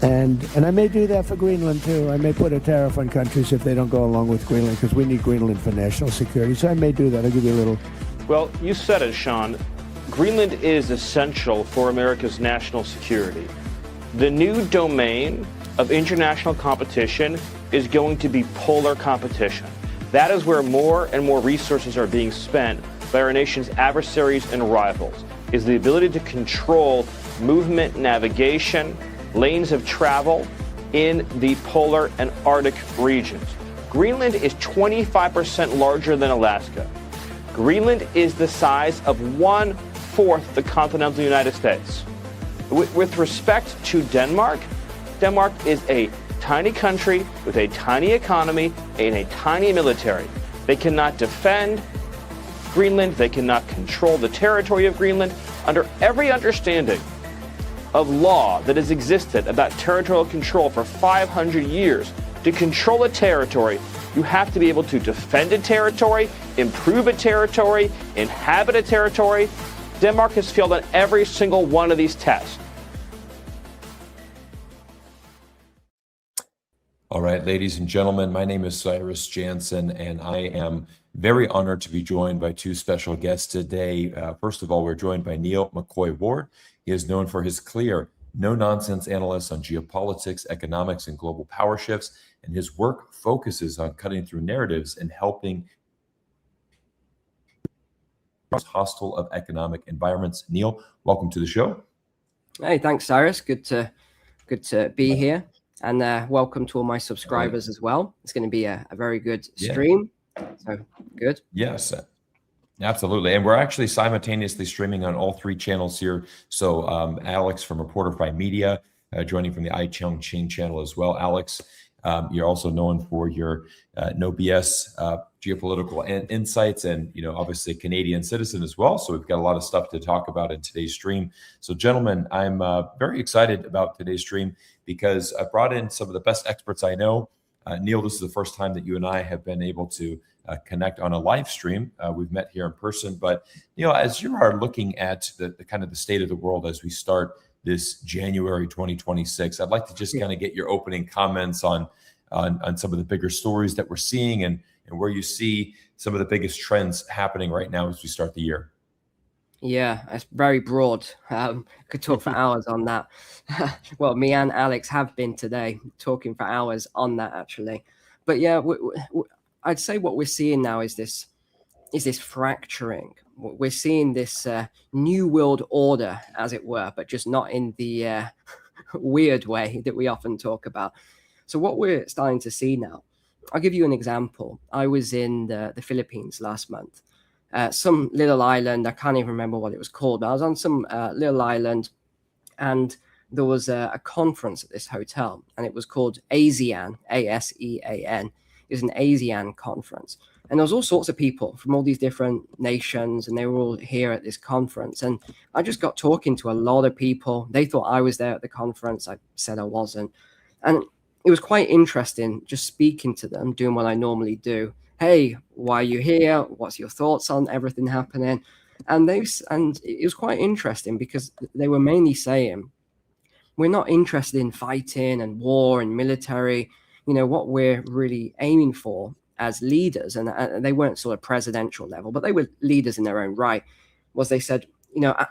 And I may do that for Greenland, too. I may put a tariff on countries if they don't go along with Greenland, because we need Greenland for national security. So I may do that. I'll give you a little. Well, you said it, Sean. Greenland is essential for America's national security. The new domain of international competition is going to be polar competition. That is where more and more resources are being spent by our nation's adversaries and rivals, is the ability to control movement, navigation, lanes of travel in the polar and Arctic regions. Greenland is 25% larger than Alaska. Greenland is the size of 1/4 the continental United States. With respect to Denmark, Denmark is a tiny country with a tiny economy and a tiny military. They cannot defend Greenland. They cannot control the territory of Greenland. Under every understanding of law that has existed about territorial control for 500 years, to control a territory, you have to be able to defend a territory, improve a territory, inhabit a territory. Denmark has failed on every single one of these tests. All right, ladies and gentlemen, my name is Cyrus Jansen, and I am very honored to be joined by two special guests today. First of all, we're joined by Neil McCoy-Ward. He is known for his clear, no-nonsense analysis on geopolitics, economics, and global power shifts, and his work focuses on cutting through narratives and helping hostile of economic environments. Neil, welcome to the show. Hey, thanks, Cyrus. Good to be here. And welcome to all my subscribers as well. It's going to be a very good stream. So good. Yes, absolutely. And we're actually simultaneously streaming on all three channels here. So Alex from Reporterfy Media, joining from the I Chong Ching channel as well. Alex, you're also known for your no BS geopolitical insights, and obviously Canadian citizen as well. So we've got a lot of stuff to talk about in today's stream. So gentlemen, I'm very excited about today's stream because I brought in some of the best experts I know. Neil, this is the first time that you and I have been able to connect on a live stream. We've met here in person, but as you are looking at the kind of the state of the world as we start this January 2026, I'd like to just kind of get your opening comments on some of the bigger stories that we're seeing and where you see some of the biggest trends happening right now as we start the year. Yeah, it's very broad. Could talk for hours on that. Well, me and Alex have been today talking for hours on that, actually. But yeah, I'd say what we're seeing now is this fracturing. We're seeing this new world order, as it were, but just not in the weird way that we often talk about. So what we're starting to see now, I'll give you an example. I was in the Philippines last month. Some little island, I can't even remember what it was called, but I was on some little island, and there was a conference at this hotel, and it was called ASEAN, ASEAN. It was an ASEAN conference. And there was all sorts of people from all these different nations, and they were all here at this conference. And I just got talking to a lot of people. They thought I was there at the conference. I said I wasn't. And it was quite interesting just speaking to them, doing what I normally do. Hey, why are you here? What's your thoughts on everything happening? And it was quite interesting because they were mainly saying, we're not interested in fighting and war and military. What we're really aiming for as leaders, and they weren't sort of presidential level, but they were leaders in their own right, was they said,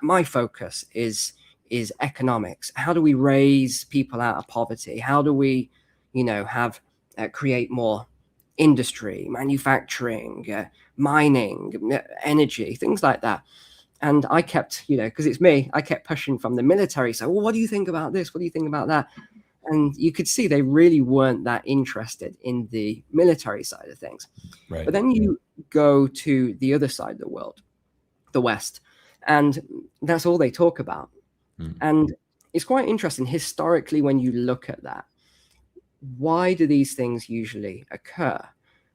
my focus is economics. How do we raise people out of poverty? How do we, create more industry, manufacturing, mining, energy, things like that. And I kept, because it's me, I kept pushing from the military. So, well, what do you think about this? What do you think about that? And you could see they really weren't that interested in the military side of things. Right. But then you go to the other side of the world, the West, and that's all they talk about. And it's quite interesting historically when you look at that. Why do these things usually occur?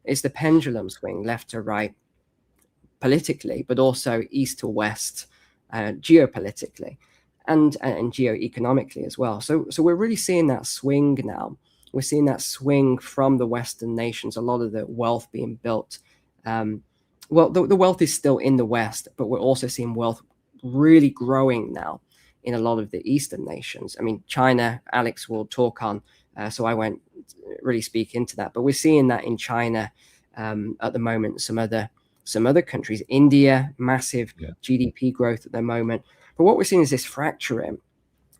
It's the pendulum swing left to right politically, but also east to west geopolitically and geoeconomically as well. So we're really seeing that swing now. We're seeing that swing from the Western nations, a lot of the wealth being built. The wealth is still in the West, but we're also seeing wealth really growing now in a lot of the Eastern nations. I mean, China, Alex will talk on, so I won't really speak into that. But we're seeing that in China at the moment. Some other countries, India, massive GDP growth at the moment. But what we're seeing is this fracturing,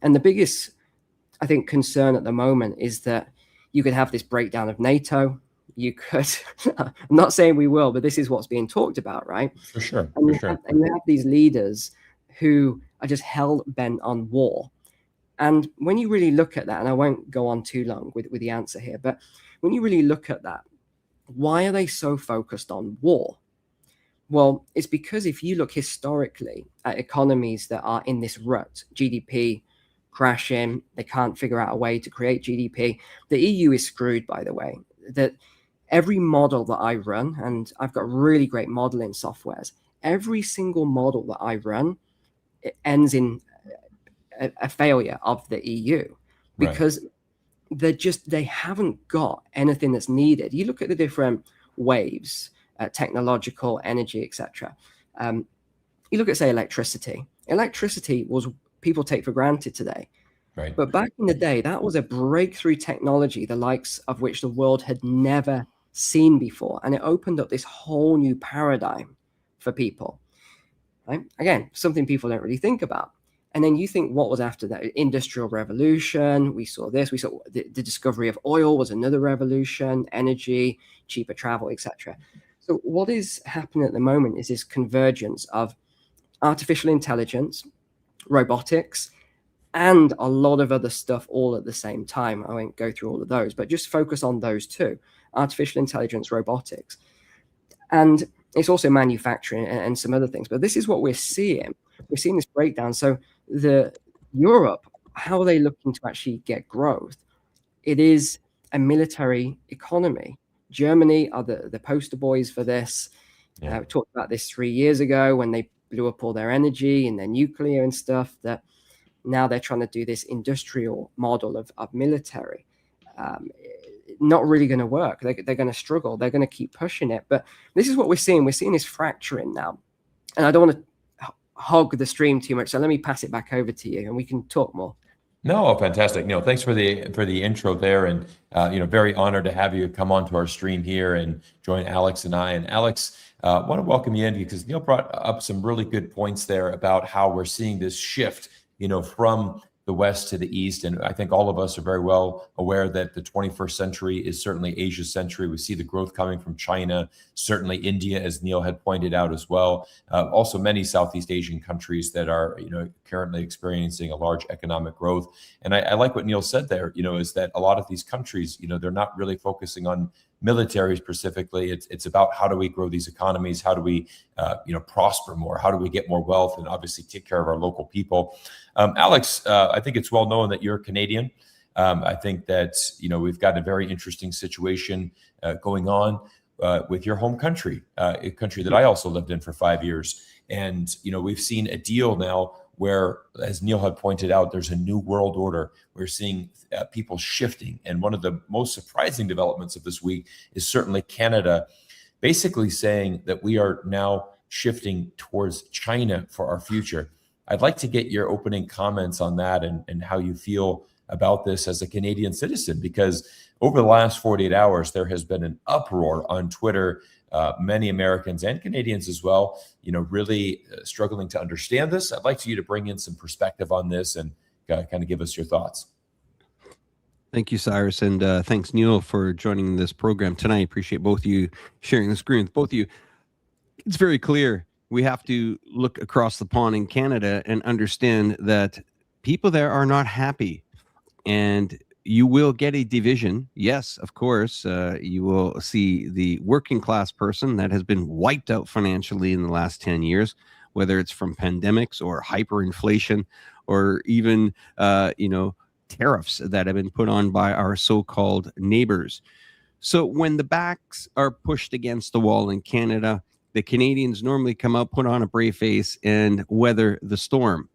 and the biggest, I think, concern at the moment is that you could have this breakdown of NATO. You could, I'm not saying we will, but this is what's being talked about, right? For sure. And For you, sure. and you have these leaders who are just hell bent on war. And when you really look at that, and I won't go on too long with the answer here, but when you really look at that, why are they so focused on war? Well, it's because if you look historically at economies that are in this rut, GDP crashing, they can't figure out a way to create GDP. The EU is screwed, by the way. That every model that I run, and I've got really great modeling softwares, every single model that I run, it ends in a failure of the EU because they haven't got anything that's needed. You look at the different waves, technological, energy, etc. You look at, say, electricity. Electricity was people take for granted today. Right. But back in the day, that was a breakthrough technology, the likes of which the world had never seen before. And it opened up this whole new paradigm for people. Right? Again, something people don't really think about. And then you think, what was after that? Industrial revolution. We saw this. We saw the discovery of oil was another revolution, energy, cheaper travel, etc. So what is happening at the moment is this convergence of artificial intelligence, robotics, and a lot of other stuff all at the same time. I won't go through all of those, but just focus on those two: artificial intelligence, robotics. And it's also manufacturing and some other things. But this is what we're seeing. We're seeing this breakdown. So Europe, how are they looking to actually get growth? It is a military economy. Germany are the poster boys for this. We talked about this 3 years ago when they blew up all their energy and their nuclear and stuff, that now they're trying to do this industrial model of military. Not really going to work. They're going to struggle. They're going to keep pushing it. But this is what we're seeing. We're seeing this fracturing now. And I don't want to hog the stream too much. So let me pass it back over to you and we can talk more. No, fantastic. No, thanks for the intro there, and very honored to have you come onto our stream here and join Alex and I. And Alex, want to welcome you in because Neil brought up some really good points there about how we're seeing this shift, from the West to the East. And I think all of us are very well aware that the 21st century is certainly Asia's century. We see the growth coming from China, certainly India, as Neil had pointed out as well. Also many Southeast Asian countries that are, currently experiencing a large economic growth. And I like what Neil said there, is that a lot of these countries, they're not really focusing on military specifically. It's about how do we grow these economies? How do we, prosper more? How do we get more wealth and obviously take care of our local people? Alex, I think it's well known that you're Canadian. I think that, we've got a very interesting situation going on with your home country, a country that I also lived in for 5 years. And, we've seen a deal now where, as Neil had pointed out, there's a new world order. We're seeing people shifting. And one of the most surprising developments of this week is certainly Canada basically saying that we are now shifting towards China for our future. I'd like to get your opening comments on that and how you feel about this as a Canadian citizen, because over the last 48 hours, there has been an uproar on Twitter. Many Americans and Canadians as well, really struggling to understand this. I'd like you to bring in some perspective on this and kind of give us your thoughts. Thank you, Cyrus, and thanks, Neil, for joining this program tonight. Appreciate both of you sharing the screen with both of you. It's very clear we have to look across the pond in Canada and understand that people there are not happy, and you will get a division. Yes, of course, you will see the working class person that has been wiped out financially in the last 10 years, whether it's from pandemics or hyperinflation or even, tariffs that have been put on by our so-called neighbors. So when the backs are pushed against the wall in Canada, the Canadians normally come out, put on a brave face, and weather the storm.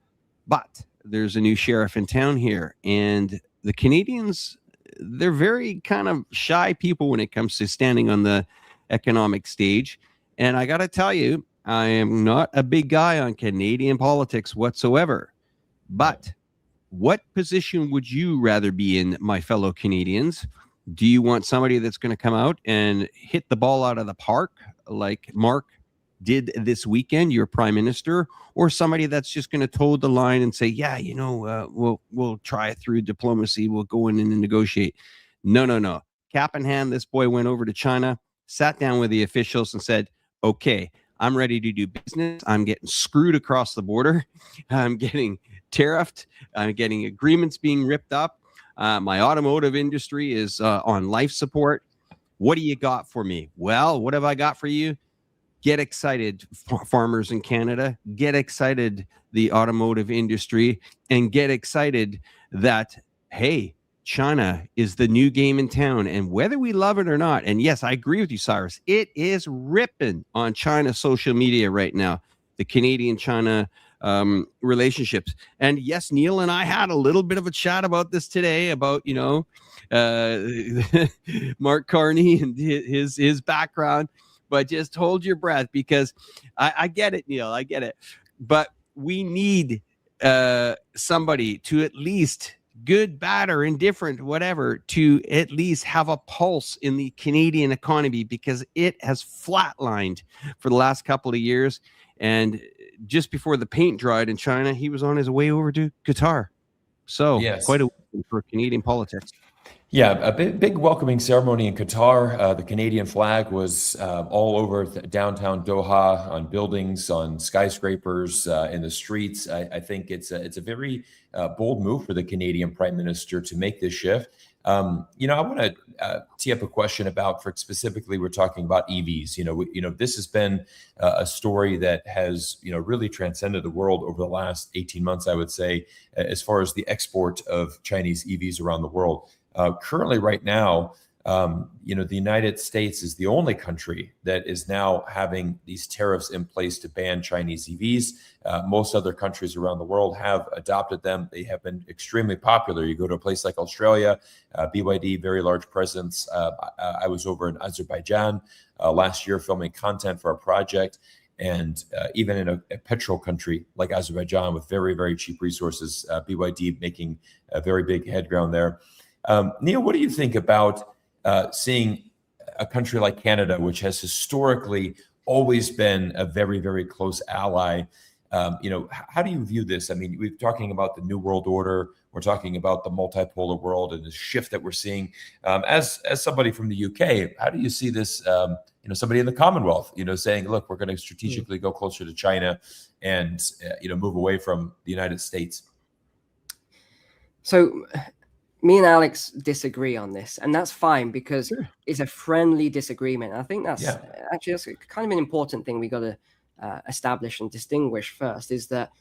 But there's a new sheriff in town here, and the Canadians, they're very kind of shy people when it comes to standing on the economic stage. And I got to tell you, I am not a big guy on Canadian politics whatsoever. But what position would you rather be in, my fellow Canadians? Do you want somebody that's going to come out and hit the ball out of the park like Mark did this weekend, your prime minister, or somebody that's just going to toe the line and say, yeah, we'll try it through diplomacy, we'll go in and negotiate? No. Cap in hand, this boy went over to China, sat down with the officials and said, okay, I'm ready to do business. I'm getting screwed across the border. I'm getting tariffed. I'm getting agreements being ripped up. My automotive industry is on life support. What do you got for me? Well, what have I got for you? Get excited, farmers in Canada. Get excited, the automotive industry, and get excited that, hey, China is the new game in town. And whether we love it or not, and yes, I agree with you, Cyrus, it is ripping on China's social media right now, the Canadian-China relationships. And yes, Neil and I had a little bit of a chat about this today, about, Mark Carney and his background, but just hold your breath, because I get it, Neil, I get it. But we need somebody to at least, good, bad, or indifferent, whatever, to at least have a pulse in the Canadian economy, because it has flatlined for the last couple of years. And just before the paint dried in China, he was on his way over to Qatar. So Yes. quite a week for Canadian politics. Yeah, a big welcoming ceremony in Qatar. The Canadian flag was all over downtown Doha, on buildings, on skyscrapers, in the streets. I think it's a very bold move for the Canadian Prime Minister to make this shift. I want to tee up a question about, for specifically, we're talking about EVs. This has been a story that has, really transcended the world over the last 18 months, I would say, as far as the export of Chinese EVs around the world. Currently, right now, the United States is the only country that is now having these tariffs in place to ban Chinese EVs. Most other countries around the world have adopted them. They have been extremely popular. You go to a place like Australia, BYD, very large presence. I was over in Azerbaijan last year filming content for our project. And even in a petrol country like Azerbaijan with very, very cheap resources, BYD making a very big head ground there. Neil, what do you think about seeing a country like Canada, which has historically always been a very, very close ally? How do you view this? I mean, we're talking about the New World Order. We're talking about the multipolar world and the shift that we're seeing. As somebody from the UK, how do you see this? Somebody in the Commonwealth, saying, look, we're going to strategically go closer to China and move away from the United States. So me and Alex disagree on this, and that's fine, because it's a friendly disagreement. I think that's that's kind of an important thing we got to establish and distinguish first, is that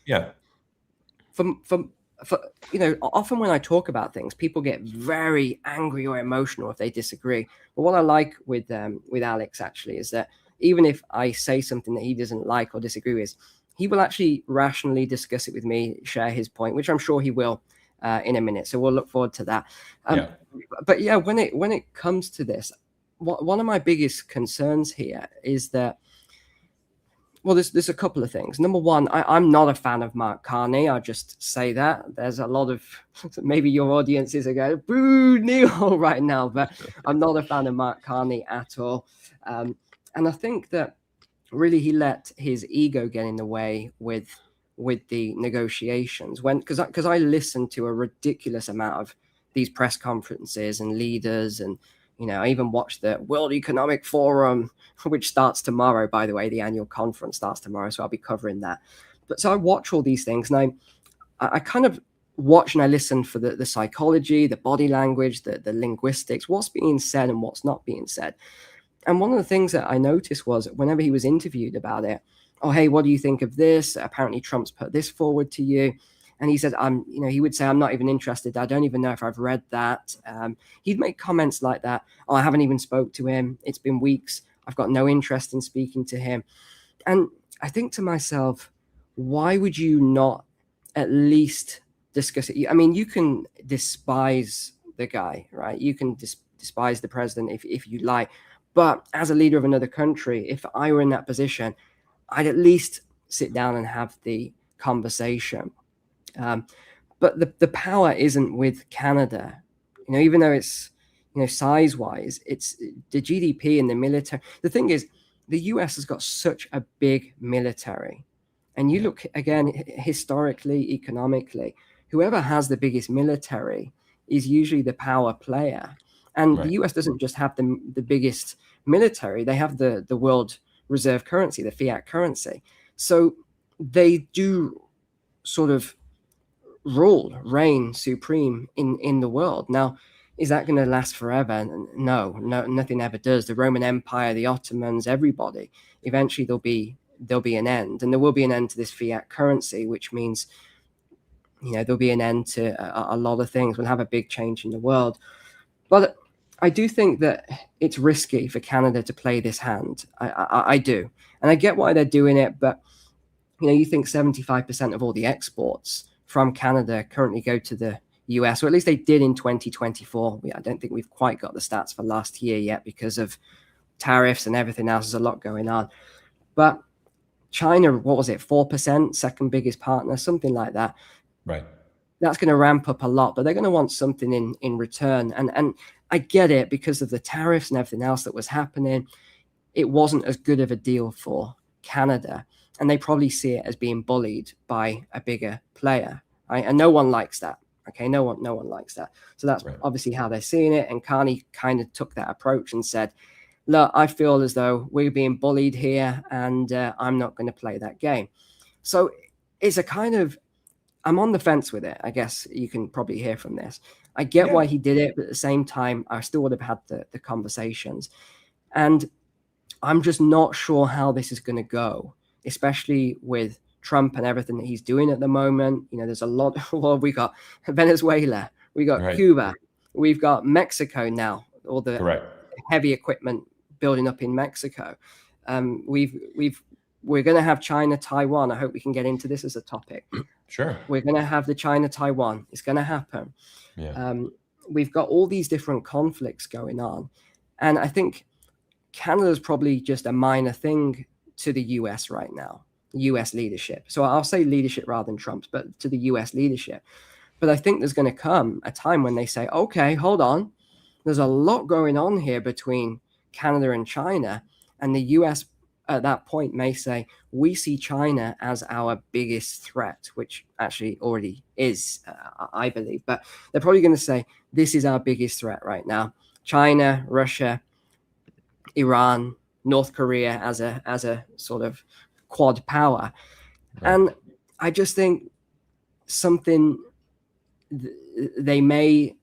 often when I talk about things, people get very angry or emotional if they disagree. But what I like with Alex actually is that even if I say something that he doesn't like or disagree with, he will actually rationally discuss it with me, share his point, which I'm sure he will in a minute. So we'll look forward to that. But yeah, when it comes to this, one of my biggest concerns here is that, well, there's a couple of things. Number one, I'm not a fan of Mark Carney. I'll just say that. There's a lot of, maybe your audiences are going, boo, Neil, right now, but I'm not a fan of Mark Carney at all. And I think that really he let his ego get in the way with the negotiations, because I listened to a ridiculous amount of these press conferences and leaders, and I even watched the World Economic Forum, which starts tomorrow, by the way. The annual conference starts tomorrow, so I'll be covering that. But so I watch all these things, and I kind of watch and I listen for the psychology, the body language, the linguistics, what's being said and what's not being said. And one of the things that I noticed was whenever he was interviewed about it, oh, hey, what do you think of this? Apparently Trump's put this forward to you. And he said, he would say, I'm not even interested. I don't even know if I've read that. He'd make comments like that. Oh, I haven't even spoke to him. It's been weeks. I've got no interest in speaking to him. And I think to myself, why would you not at least discuss it? I mean, you can despise the guy, right? You can despise the president if you like. But as a leader of another country, if I were in that position, I'd at least sit down and have the conversation. But the power isn't with Canada, even though it's, size wise, it's the GDP and the military. The thing is, the US has got such a big military. And you look again, historically, economically, whoever has the biggest military is usually the power player. And the US doesn't just have the biggest military, they have the world reserve currency, the fiat currency. So they do sort of reign supreme in the world. Now, is that going to last forever? No, nothing ever does. The Roman Empire, the Ottomans, everybody, eventually there'll be an end, and there will be an end to this fiat currency, which means, there'll be an end to a lot of things. We'll have a big change in the world. But I do think that it's risky for Canada to play this hand. I do. And I get why they're doing it, but you think 75% of all the exports from Canada currently go to the US, or at least they did in 2024. I don't think we've quite got the stats for last year yet because of tariffs and everything else. There's a lot going on. But China, what was it, 4%, second biggest partner, something like that. Right. That's going to ramp up a lot, but they're going to want something in return. And I get it, because of the tariffs and everything else that was happening. It wasn't as good of a deal for Canada, and they probably see it as being bullied by a bigger player, right? And no one likes that. Okay, no one likes that. So that's obviously how they're seeing it. And Carney kind of took that approach and said, look, I feel as though we're being bullied here, and I'm not going to play that game. So it's a kind of, I'm on the fence with it. I guess you can probably hear from this. I get why he did it, but at the same time, I still would have had the conversations. And I'm just not sure how this is going to go, especially with Trump and everything that he's doing at the moment. There's a lot. Well, we got Venezuela, we got Cuba, we've got Mexico now, all the heavy equipment building up in Mexico. We're going to have China, Taiwan. I hope we can get into this as a topic. Sure. We're going to have the China, Taiwan. It's going to happen. Yeah. We've got all these different conflicts going on. And I think Canada's probably just a minor thing to the US right now, US leadership. So I'll say leadership rather than Trump's, but to the US leadership. But I think there's going to come a time when they say, okay, hold on. There's a lot going on here between Canada and China. And the US at that point may say, we see China as our biggest threat, which actually already is, I believe. But they're probably going to say, this is our biggest threat right now. China, Russia, Iran, North Korea as a sort of quad power. And I just think something they may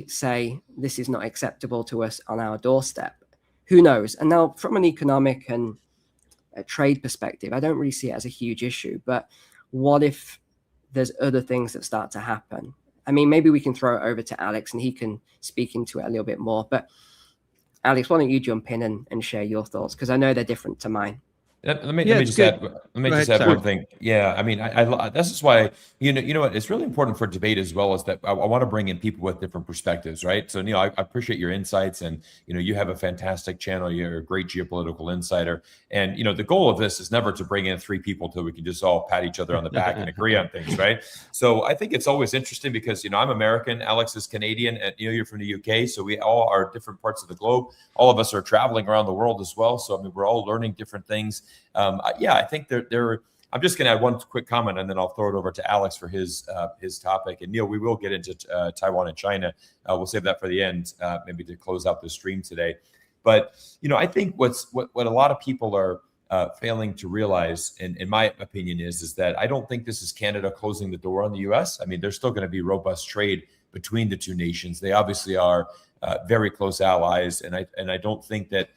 say, this is not acceptable to us on our doorstep. Who knows? And now from an economic and a trade perspective, I don't really see it as a huge issue. But what if there's other things that start to happen? I mean, maybe we can throw it over to Alex and he can speak into it a little bit more. But Alex, why don't you jump in and share your thoughts? Because I know they're different to mine. Let me just add one thing. Yeah, I mean, I this is why you know what, it's really important for debate as well, is that I want to bring in people with different perspectives, right? So Neil, I appreciate your insights, and you have a fantastic channel. You're a great geopolitical insider, and the goal of this is never to bring in three people till we can just all pat each other on the back and agree on things, right? So I think it's always interesting because I'm American, Alex is Canadian, and you're from the UK, so we all are different parts of the globe. All of us are traveling around the world as well, so I mean we're all learning different things. I think there. I'm just going to add one quick comment, and then I'll throw it over to Alex for his topic. And Neil, we will get into Taiwan and China. We'll save that for the end, maybe to close out the stream today. But I think what a lot of people are failing to realize, in my opinion, is that I don't think this is Canada closing the door on the U.S. I mean, there's still going to be robust trade between the two nations. They obviously are very close allies, and I don't think that.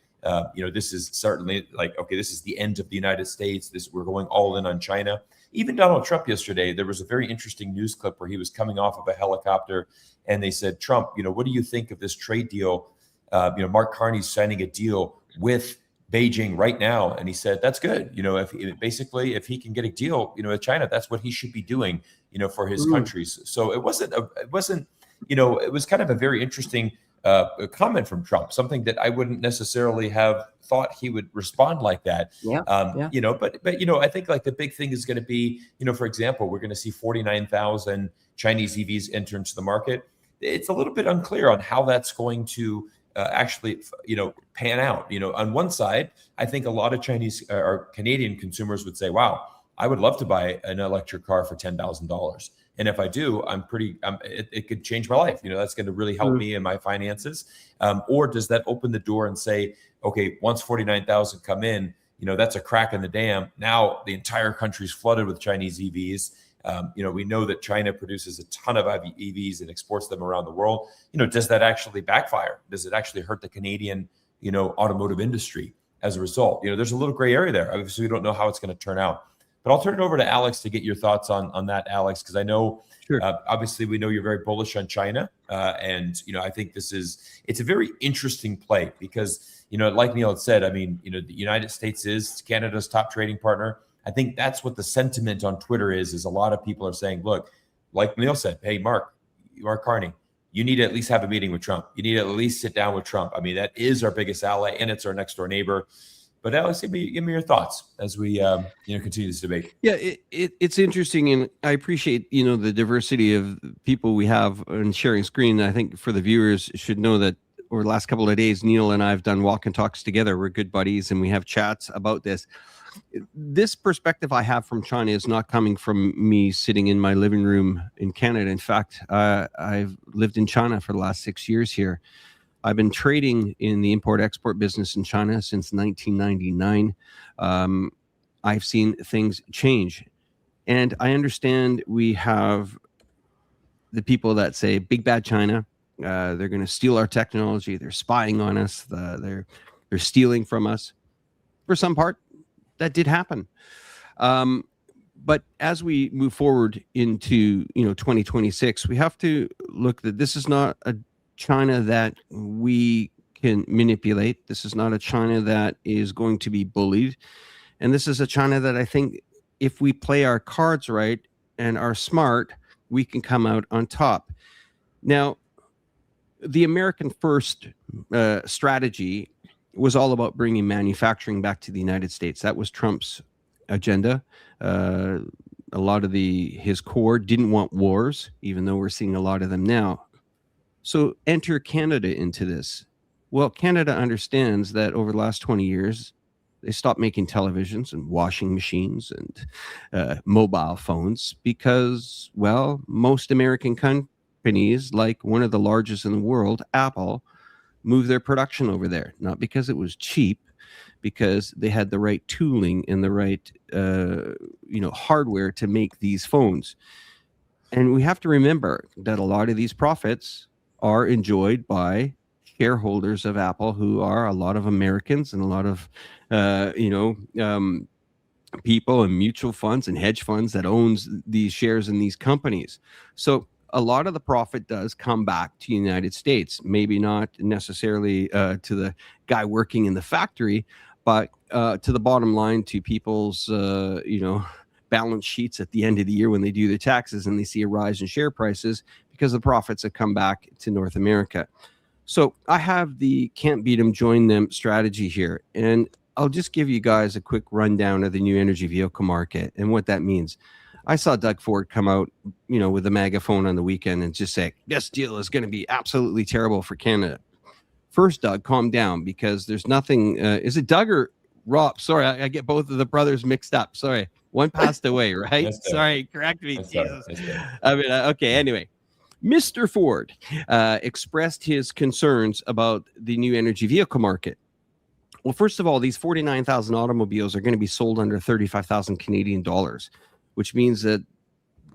This is certainly this is the end of the United States. We're going all in on China. Even Donald Trump yesterday, there was a very interesting news clip where he was coming off of a helicopter, and they said, Trump, what do you think of this trade deal? Mark Carney's signing a deal with Beijing right now, and he said that's good. If he can get a deal, with China, that's what he should be doing, for his countries. So it was kind of a very interesting comment from Trump, something that I wouldn't necessarily have thought he would respond like that. Yeah. But I think like the big thing is going to be, for example, we're going to see 49,000 Chinese EVs enter into the market. It's a little bit unclear on how that's going to actually, pan out. On one side, I think a lot of Chinese or Canadian consumers would say, wow, I would love to buy an electric car for $10,000. And if I do, it could change my life. That's going to really help me in my finances. Or does that open the door and say, okay, once 49,000 come in, that's a crack in the dam. Now the entire country's flooded with Chinese EVs. We know that China produces a ton of EVs and exports them around the world. Does that actually backfire? Does it actually hurt the Canadian, automotive industry as a result? There's a little gray area there. Obviously, we don't know how it's going to turn out. But I'll turn it over to Alex to get your thoughts on that, Alex, because I know, obviously, we know you're very bullish on China. And I think it's a very interesting play because, like Neil had said, the United States is Canada's top trading partner. I think that's what the sentiment on Twitter is a lot of people are saying, look, like Neil said, hey, Mark Carney, you need to at least have a meeting with Trump. You need to at least sit down with Trump. That is our biggest ally, and it's our next door neighbor. But Alex, give me your thoughts as we continue this debate. Yeah, it's interesting, and I appreciate the diversity of people we have on sharing screen. I think for the viewers should know that over the last couple of days, Neil and I have done walk and talks together. We're good buddies, and we have chats about this. This perspective I have from China is not coming from me sitting in my living room in Canada. In fact, I've lived in China for the last 6 years here. I've been trading in the import-export business in China since 1999. I've seen things change. And I understand we have the people that say, big bad China, they're going to steal our technology, they're spying on us, they're stealing from us. For some part, that did happen. But as we move forward into 2026, we have to look that this is not a China that we can manipulate. This is not a China that is going to be bullied. And this is a China that I think if we play our cards right and are smart, we can come out on top. Now, the American first strategy was all about bringing manufacturing back to the United States. That was Trump's agenda. A lot of his core didn't want wars, even though we're seeing a lot of them now. So enter Canada into this. Well, Canada understands that over the last 20 years, they stopped making televisions and washing machines and mobile phones because, well, most American companies, like one of the largest in the world, Apple, moved their production over there. Not because it was cheap, because they had the right tooling and the right hardware to make these phones. And we have to remember that a lot of these profits are enjoyed by shareholders of Apple, who are a lot of Americans and a lot of people and mutual funds and hedge funds that owns these shares in these companies. So a lot of the profit does come back to the United States, maybe not necessarily to the guy working in the factory, but to the bottom line, to people's balance sheets at the end of the year when they do their taxes and they see a rise in share prices because the profits have come back to North America. So I have the can't beat them, join them strategy here. And I'll just give you guys a quick rundown of the new energy vehicle market and what that means. I saw Doug Ford come out, with a megaphone on the weekend and just say, this deal is going to be absolutely terrible for Canada. First, Doug, calm down, because there's nothing. Is it Doug or Rob? Sorry, I get both of the brothers mixed up. Sorry. One passed away, right? Sorry, correct me. Jesus. Okay, anyway. Mr. Ford expressed his concerns about the new energy vehicle market. Well, first of all, these 49,000 automobiles are going to be sold under 35,000 Canadian dollars, which means that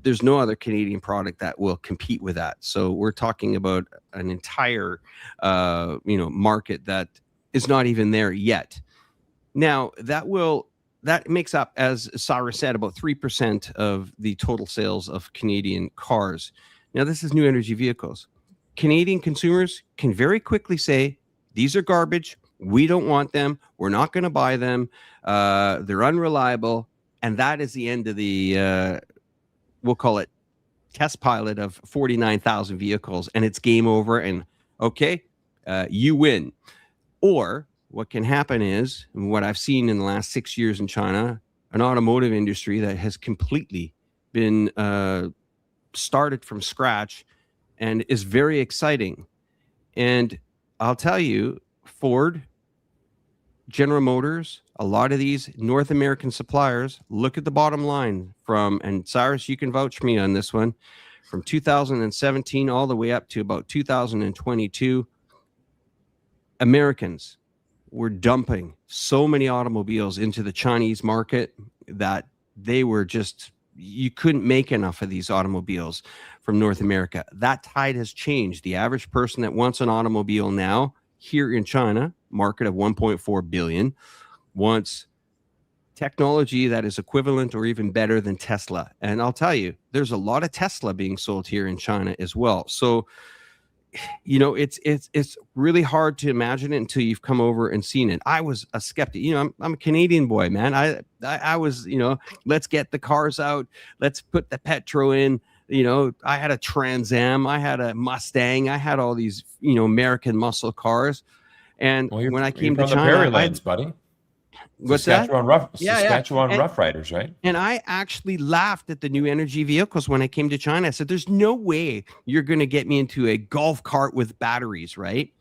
there's no other Canadian product that will compete with that. So we're talking about an entire, market that is not even there yet. Now, that makes up, as Cyrus said, about 3% of the total sales of Canadian cars. Now, this is new energy vehicles. Canadian consumers can very quickly say, these are garbage. We don't want them. We're not going to buy them. They're unreliable. And that is the end of the, we'll call it test pilot of 49,000 vehicles. And it's game over. And okay, you win. Or what can happen is, what I've seen in the last 6 years in China, an automotive industry that has completely been started from scratch and is very exciting. And I'll tell you, Ford, General Motors, a lot of these North American suppliers, look at the bottom line from, and Cyrus, you can vouch for me on this one, from 2017 all the way up to about 2022, Americans were dumping so many automobiles into the Chinese market that they were just, you couldn't make enough of these automobiles from North America. That tide has changed. The average person that wants an automobile now here in China, market of 1.4 billion, wants technology that is equivalent or even better than Tesla. And I'll tell you, there's a lot of Tesla being sold here in China as well. So, you know, it's really hard to imagine it until you've come over and seen it. I was a skeptic. You know, I'm a Canadian boy, man. I was, you know, let's get the cars out. Let's put the petro in. You know, I had a Trans Am. I had a Mustang. I had all these, you know, American muscle cars. And when I came to China, Prairie Lands, buddy. What's Saskatchewan that? Saskatchewan Rough Riders, right? And I actually laughed at the new energy vehicles when I came to China. I said, there's no way you're going to get me into a golf cart with batteries, right?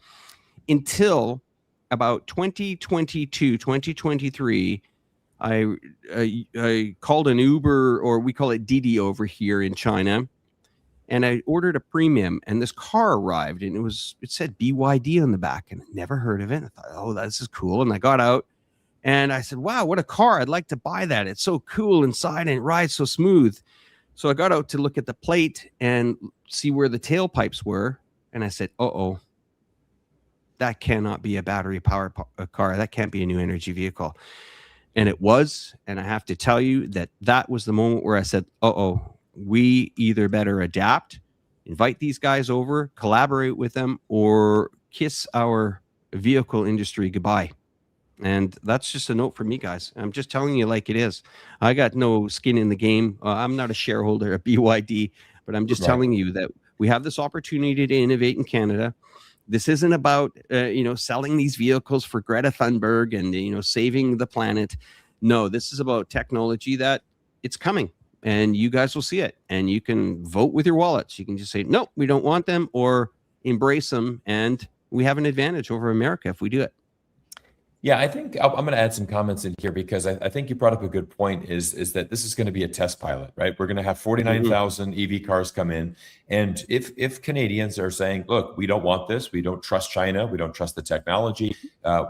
Until about 2022, 2023, I called an Uber, or we call it Didi over here in China, and I ordered a premium, and this car arrived, and it said BYD on the back, and I never heard of it. I thought, oh, this is cool. And I got out, and I said, wow, what a car. I'd like to buy that. It's so cool inside, and it rides so smooth. So I got out to look at the plate and see where the tailpipes were, and I said, uh-oh, that cannot be a battery-powered car. That can't be a new energy vehicle. And it was, and I have to tell you that was the moment where I said, uh-oh, we either better adapt, invite these guys over, collaborate with them, or kiss our vehicle industry goodbye. And that's just a note for me, guys. I'm just telling you like it is. I got no skin in the game. I'm not a shareholder at BYD, but I'm just telling you that we have this opportunity to innovate in Canada. This isn't about, selling these vehicles for Greta Thunberg and, saving the planet. No, this is about technology that it's coming, and you guys will see it, and you can vote with your wallets. You can just say, no, we don't want them, or embrace them. And we have an advantage over America if we do it. Yeah, I think I'm going to add some comments in here, because I think you brought up a good point, is that this is going to be a test pilot, right? We're going to have 49,000 EV cars come in. And if Canadians are saying, look, we don't want this, we don't trust China, we don't trust the technology,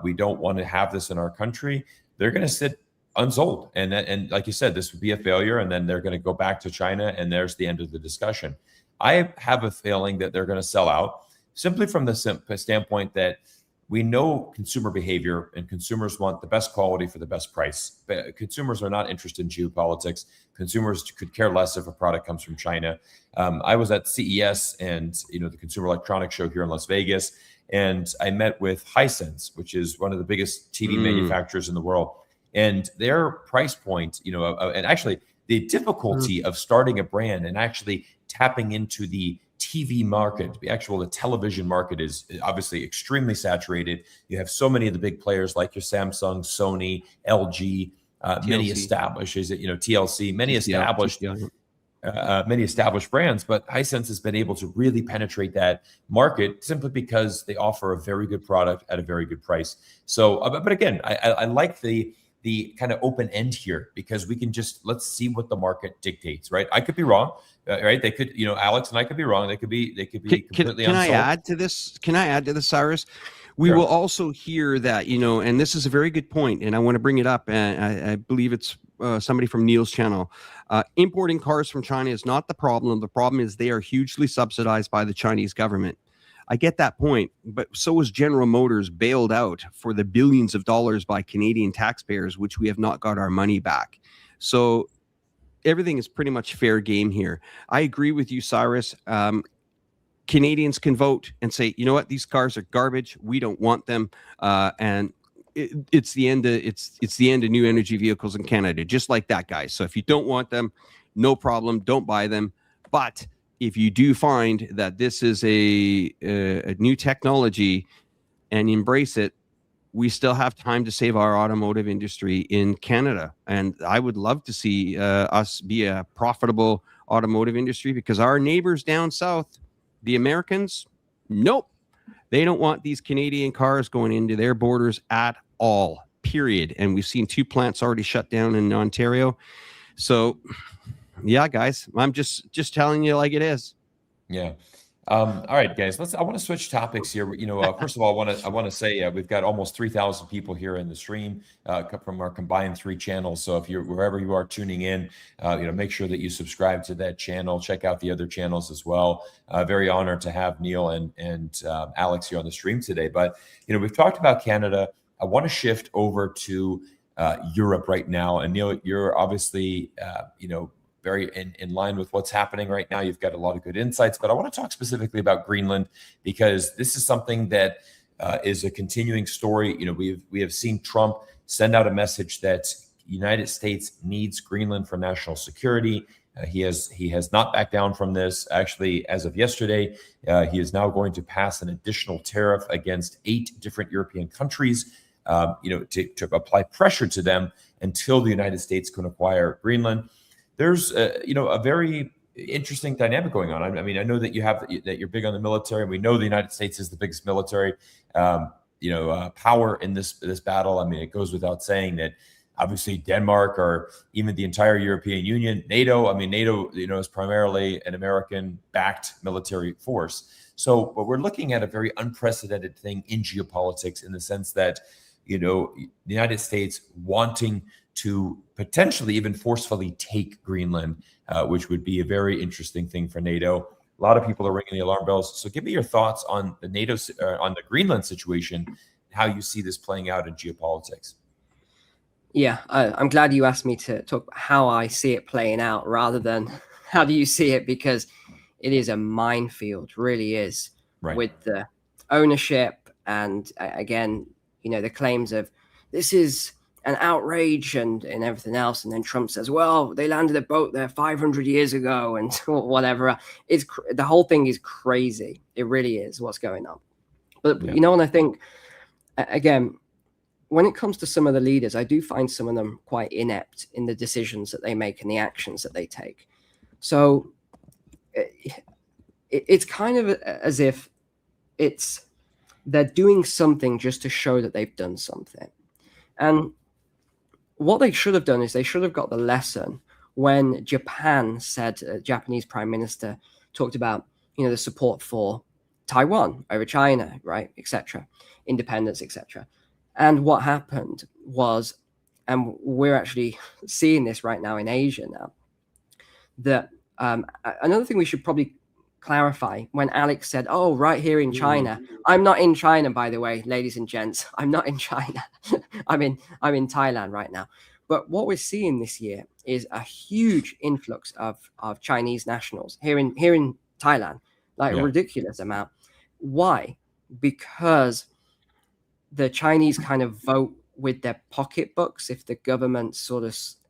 we don't want to have this in our country, they're going to sit unsold. And like you said, this would be a failure. And then they're going to go back to China, and there's the end of the discussion. I have a feeling that they're going to sell out, simply from the standpoint that we know consumer behavior, and consumers want the best quality for the best price. But consumers are not interested in geopolitics. Consumers could care less if a product comes from China. I was at CES and the Consumer Electronics Show here in Las Vegas, and I met with Hisense, which is one of the biggest TV manufacturers in the world. And their price point, and actually the difficulty of starting a brand and actually tapping into the TV market, the television market, is obviously extremely saturated. You have so many of the big players like your Samsung, Sony, LG, many established, TLC, many established brands. But Hisense has been able to really penetrate that market simply because they offer a very good product at a very good price. So, but again, I like the kind of open end here, because we can let's see what the market dictates, right? I could be wrong, right? They could, Alex and I could be wrong. They could be completely Can unsold. I add to this? Cyrus? We will also hear that, and this is a very good point, and I want to bring it up. And I believe it's somebody from Neil's channel. Importing cars from China is not the problem. The problem is they are hugely subsidized by the Chinese government. I get that point, but so is General Motors bailed out for the billions of dollars by Canadian taxpayers, which we have not got our money back. So everything is pretty much fair game here. I agree with you, Cyrus. Canadians can vote and say, you know what, these cars are garbage. We don't want them. And it's the end of new energy vehicles in Canada, just like that, guys. So if you don't want them, no problem. Don't buy them. But if you do find that this is a new technology and embrace it, we still have time to save our automotive industry in Canada. And I would love to see us be a profitable automotive industry, because our neighbors down south, the Americans, nope. They don't want these Canadian cars going into their borders at all, period. And we've seen 2 plants already shut down in Ontario. So, yeah, guys, I'm just telling you like it is. Yeah. All right, guys. I want to switch topics here. First of all, I want to say we've got almost 3,000 people here in the stream from our combined 3 channels. So if you're wherever you are tuning in, make sure that you subscribe to that channel. Check out the other channels as well. Very honored to have Neil and Alex here on the stream today. But we've talked about Canada. I want to shift over to Europe right now. And Neil, you're obviously very in line with what's happening right now. You've got a lot of good insights, but I want to talk specifically about Greenland, because this is something that is a continuing story. We have seen Trump send out a message that the United States needs Greenland for national security. He has not backed down from this. Actually, as of yesterday, he is now going to pass an additional tariff against 8 different European countries, to apply pressure to them until the United States can acquire Greenland. There's a very interesting dynamic going on. I mean, I know that you're big on the military, and we know the United States is the biggest military power in this battle. I mean, it goes without saying that obviously Denmark, or even the entire European Union, NATO. I mean, NATO, is primarily an American-backed military force. So, but we're looking at a very unprecedented thing in geopolitics, in the sense that the United States wanting to potentially even forcefully take Greenland, which would be a very interesting thing for NATO. A lot of people are ringing the alarm bells. So give me your thoughts on the on the Greenland situation, how you see this playing out in geopolitics. Yeah, I'm glad you asked me to talk about how I see it playing out rather than how do you see it, because it is a minefield, really is, right, with the ownership and, again, the claims of this is an outrage and everything else. And then Trump says, well, they landed a boat there 500 years ago and whatever. The whole thing is crazy. It really is what's going on. But, yeah. And I think, again, when it comes to some of the leaders, I do find some of them quite inept in the decisions that they make and the actions that they take. So it's kind of as if they're doing something just to show that they've done something. And what they should have done is they should have got the lesson when Japan said, Japanese prime minister talked about, the support for Taiwan over China, right, etc., independence, etc. And what happened was, and we're actually seeing this right now in Asia now, that another thing we should probably clarify, when Alex said, oh, right here in China, I'm not in China, by the way, ladies and gents, I'm not in China. I'm in Thailand right now. But what we're seeing this year is a huge influx of Chinese nationals here in Thailand, like a ridiculous amount. Why? Because the Chinese kind of vote with their pocketbooks if the government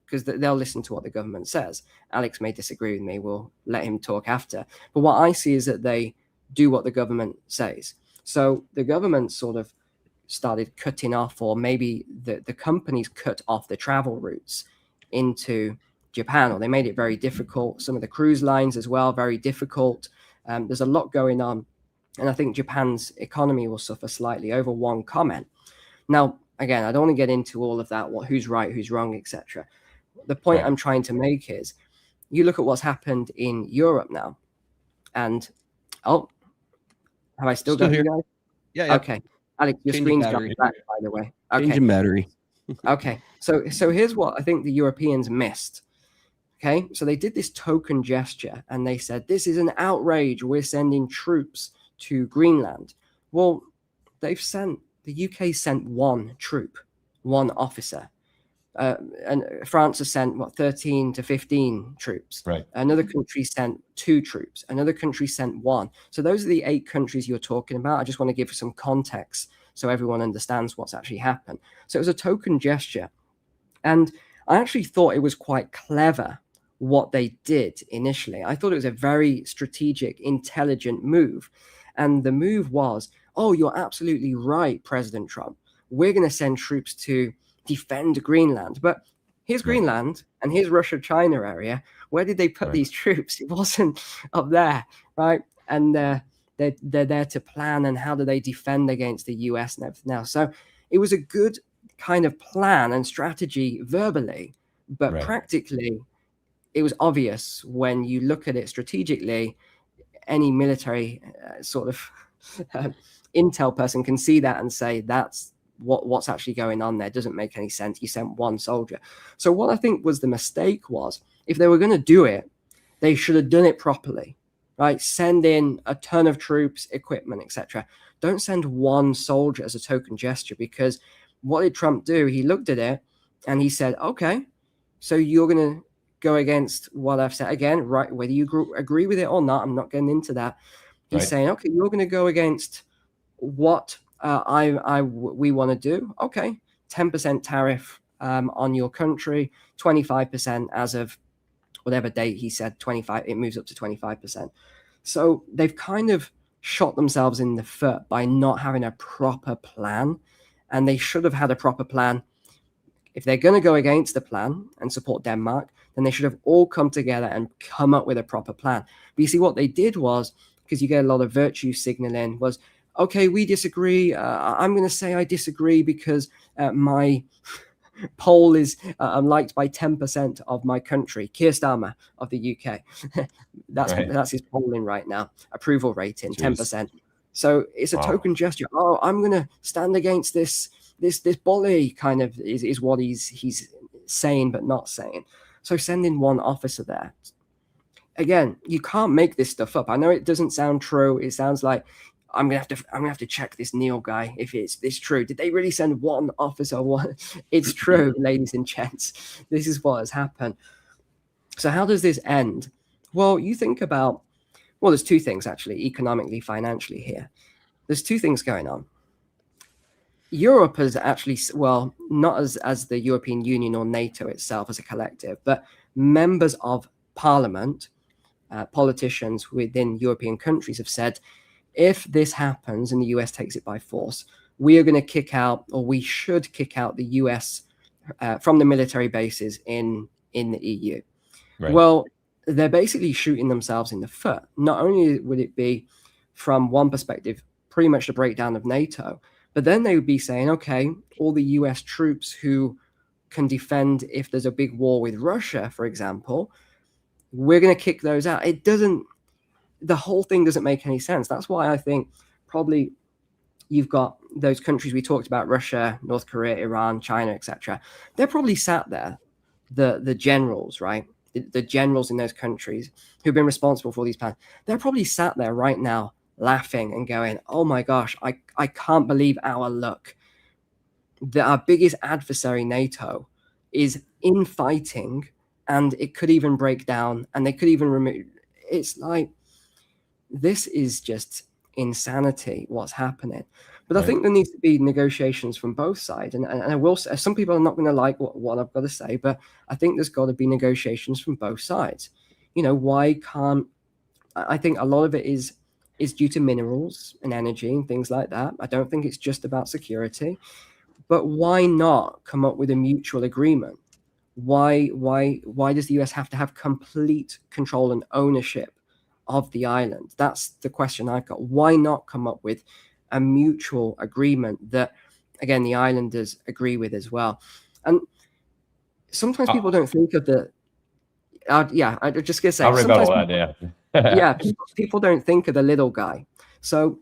because they'll listen to what the government says. Alex may disagree with me. We'll let him talk after. But what I see is that they do what the government says. So the government sort of started cutting off, or maybe the companies cut off the travel routes into Japan, or they made it very difficult. Some of the cruise lines as well, very difficult. There's a lot going on. And I think Japan's economy will suffer slightly over one comment. Now, again, I don't want to get into all of that, who's right, who's wrong, etc. The point I'm trying to make is, you look at what's happened in Europe now, and have I still got you guys? Yeah. Okay, Alex, your screen's got back, by the way. Okay. Engine battery. Okay, so here's what I think the Europeans missed. Okay, so they did this token gesture, and they said, this is an outrage. We're sending troops to Greenland. Well, the UK sent one troop, one officer. And France has sent 13 to 15 troops. Right. Another country sent 2 troops. Another country sent 1. So those are the 8 countries you're talking about. I just want to give some context so everyone understands what's actually happened. So it was a token gesture, and I actually thought it was quite clever what they did initially. I thought it was a very strategic, intelligent move, and the move was, oh, you're absolutely right, President Trump. We're going to send troops to defend Greenland. But here's Greenland and here's Russia-China area. Where did they put these troops? It wasn't up there, right? And they're there to plan and how do they defend against the US and everything else. So it was a good kind of plan and strategy verbally, but practically it was obvious when you look at it strategically. Any military sort of intel person can see that and say that's what's actually going on there. It doesn't make any sense. You sent one soldier. So what I think was the mistake was, if they were going to do it, they should have done it properly, right? Send in a ton of troops, equipment, etc. Don't send one soldier as a token gesture, because what did Trump do? He looked at it and he said, okay, so you're going to go against what I've said again, right? Whether you agree with it or not, I'm not getting into that. He's saying, okay, you're going to go against what we want to do. Okay, 10% tariff on your country, 25% as of whatever date he said, 25. It moves up to 25%. So they've kind of shot themselves in the foot by not having a proper plan, and they should have had a proper plan. If they're going to go against the plan and support Denmark, then they should have all come together and come up with a proper plan. But you see, what they did was, because you get a lot of virtue signaling, was, okay, we disagree. I'm going to say I disagree because my poll is liked by 10% of my country. Keir Starmer of the UK. That's his polling right now. Approval rating, 10%. So it's a token gesture. Oh, I'm going to stand against this bully, kind of is what he's saying but not saying. So sending one officer there. Again, you can't make this stuff up. I know it doesn't sound true. It sounds like I'm gonna have to check this Neil guy if it's true. Did they really send one officer? One? It's true, ladies and gents. This is what has happened. So how does this end? Well, you think about, well, there's two things actually, economically, financially here. There's two things going on. Europe has actually, well, not as the European Union or NATO itself as a collective, but members of parliament, politicians within European countries have said, if this happens and the US takes it by force, we are going to kick out, or we should kick out the US from the military bases in the EU. Well, they're basically shooting themselves in the foot. Not only would it be, from one perspective, pretty much the breakdown of NATO, but then they would be saying, okay, all the US troops who can defend if there's a big war with Russia, for example, we're going to kick those out. The whole thing doesn't make any sense. That's why I think probably you've got those countries we talked about, Russia, North Korea, Iran, China, etc. They're probably sat there, the generals, right? The generals in those countries who've been responsible for these plans. They're probably sat there right now laughing and going, oh my gosh, I can't believe our luck. Our biggest adversary, NATO, is infighting, and it could even break down, and they could even remove. It's like, this is just insanity, what's happening. But I think there needs to be negotiations from both sides. And I will say, some people are not going to like what I've got to say, but I think there's got to be negotiations from both sides. You know, why can't, I think a lot of it is due to minerals and energy and things like that. I don't think it's just about security. But why not come up with a mutual agreement? Why does the US have to have complete control and ownership of the island? That's the question I've got. Why not come up with a mutual agreement that, again, the islanders agree with as well? And sometimes people don't think of the. I'm just gonna say. I'll rebuttal that. Yeah, people don't think of the little guy. So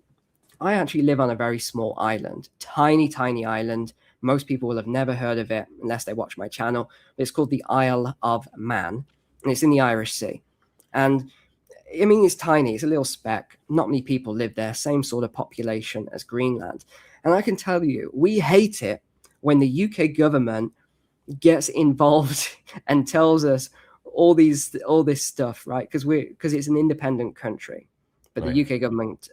I actually live on a very small island, tiny island. Most people will have never heard of it unless they watch my channel. It's called the Isle of Man, and it's in the Irish Sea. And I mean, it's tiny. It's a little speck. Not many people live there. Same sort of population as Greenland. And I can tell you, we hate it when the UK government gets involved and tells us all this stuff, right? Because it's an independent country, but the UK government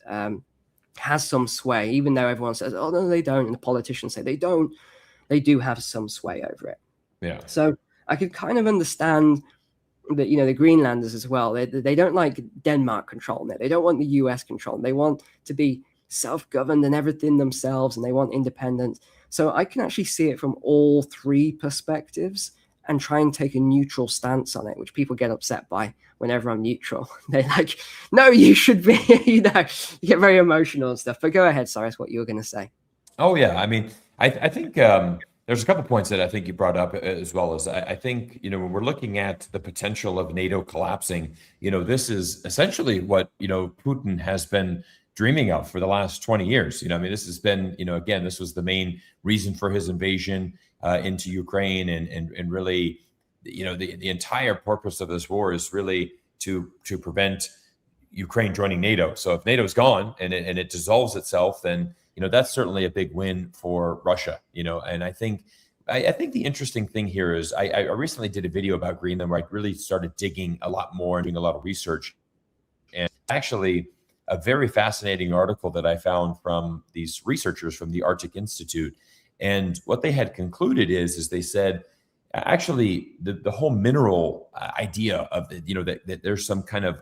has some sway, even though everyone says, oh no, they don't, and the politicians say they don't. They do have some sway over it. Yeah. So I could kind of understand that, you know, the Greenlanders as well. They don't like Denmark controlling it. They don't want the US controlling. They want to be self-governed and everything themselves, and they want independence. So I can actually see it from all three perspectives and try and take a neutral stance on it, which people get upset by whenever I'm neutral. They're like, no, you should be, you get very emotional and stuff. But go ahead, Cyrus, what you were going to say. Oh, yeah. I mean, I think there's a couple points that I think you brought up, as well as I think, when we're looking at the potential of NATO collapsing, this is essentially what, Putin has been dreaming of for the last 20 years. I mean, this has been, again, this was the main reason for his invasion into Ukraine, and really, the entire purpose of this war is really to prevent Ukraine joining NATO. So if NATO is gone and it dissolves itself, then that's certainly a big win for Russia. And I think the interesting thing here is I recently did a video about Greenland where I really started digging a lot more and doing a lot of research, and actually a very fascinating article that I found from these researchers from the Arctic Institute. And what they had concluded is they said, actually, the whole mineral idea of that there's some kind of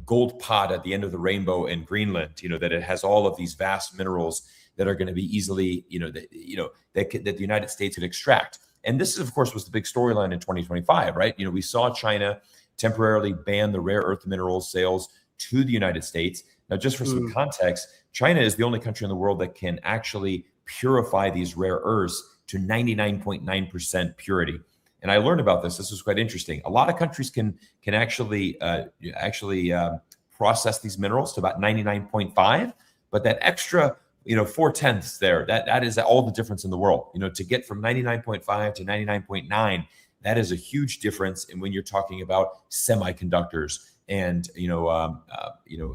gold pot at the end of the rainbow in Greenland, that it has all of these vast minerals that are going to be easily, that the United States could extract. And this, of course, was the big storyline in 2025, right? We saw China temporarily ban the rare earth minerals sales to the United States. Now, just for some context, China is the only country in the world that can actually purify these rare earths to 99.9% purity. And I learned about this. This was quite interesting. A lot of countries can actually process these minerals to about 99.5, but that extra 4/10 there, that is all the difference in the world. To get from 99.5 to 99.9, that is a huge difference. And when you're talking about semiconductors and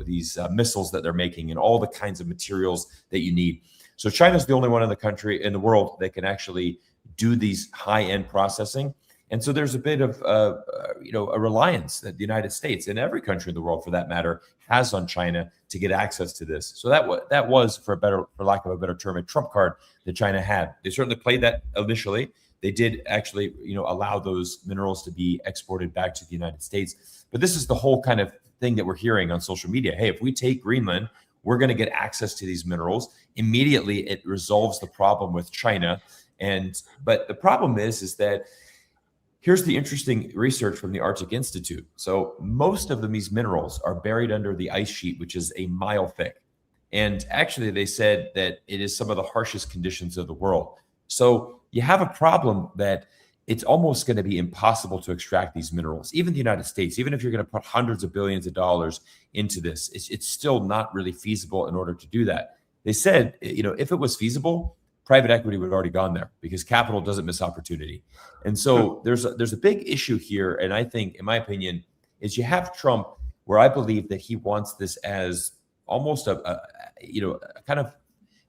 these missiles that they're making and all the kinds of materials that you need. So China's the only one in the world that can actually do these high-end processing. And so there's a bit of a reliance that the United States and every country in the world, for that matter, has on China to get access to this. So that was, for lack of a better term, a trump card that China had. They certainly played that initially. They did actually, allow those minerals to be exported back to the United States. But this is the whole kind of thing that we're hearing on social media. Hey, if we take Greenland, we're going to get access to these minerals. Immediately, it resolves the problem with China. But the problem is that here's the interesting research from the Arctic Institute. So most of these minerals are buried under the ice sheet, which is a mile thick. And actually, they said that it is some of the harshest conditions of the world. So you have a problem that it's almost going to be impossible to extract these minerals. Even the United States, even if you're going to put hundreds of billions of dollars into this, it's still not really feasible in order to do that. They said, if it was feasible, private equity would have already gone there because capital doesn't miss opportunity. And so there's a big issue here. And I think, in my opinion, is you have Trump, where I believe that he wants this as almost a kind of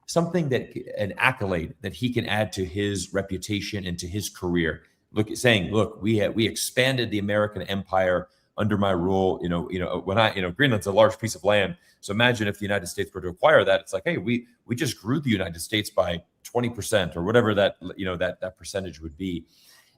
something an accolade that he can add to his reputation and to his career. Look, we expanded the American empire under my rule. Greenland's a large piece of land. So imagine if the United States were to acquire that. It's like, hey, we just grew the United States by 20% or whatever that percentage would be.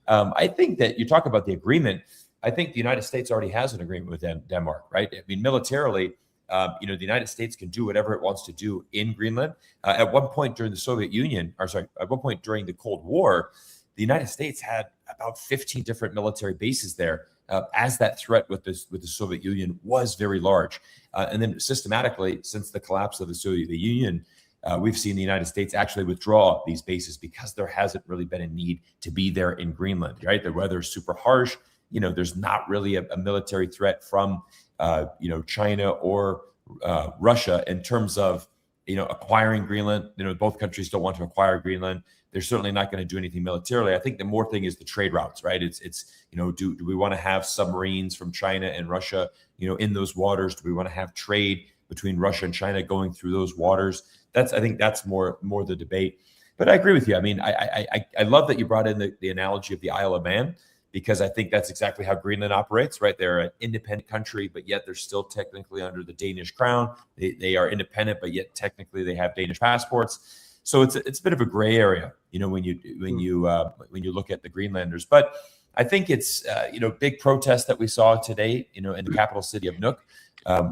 I think that you talk about the agreement. I think the United States already has an agreement with Denmark, right? I mean, militarily, the United States can do whatever it wants to do in Greenland. At one point during the Cold War, the United States had about 15 different military bases there, as that threat with the Soviet Union was very large. And then systematically, since the collapse of the Soviet Union, we've seen the United States actually withdraw these bases because there hasn't really been a need to be there in Greenland, right? The weather is super harsh. There's not really a military threat from China or Russia in terms of acquiring Greenland. Both countries don't want to acquire Greenland. They're certainly not going to do anything militarily. I think the more thing is the trade routes, right? It's do we want to have submarines from China and Russia, in those waters? Do we want to have trade between Russia and China going through those waters? I think that's more the debate. But I agree with you. I mean, I love that you brought in the analogy of the Isle of Man, because I think that's exactly how Greenland operates, right? They're an independent country, but yet they're still technically under the Danish crown. They are independent, but yet technically they have Danish passports. So it's a bit of a gray area, when you look at the Greenlanders. But I think it's big protests that we saw today, in the capital city of Nuuk.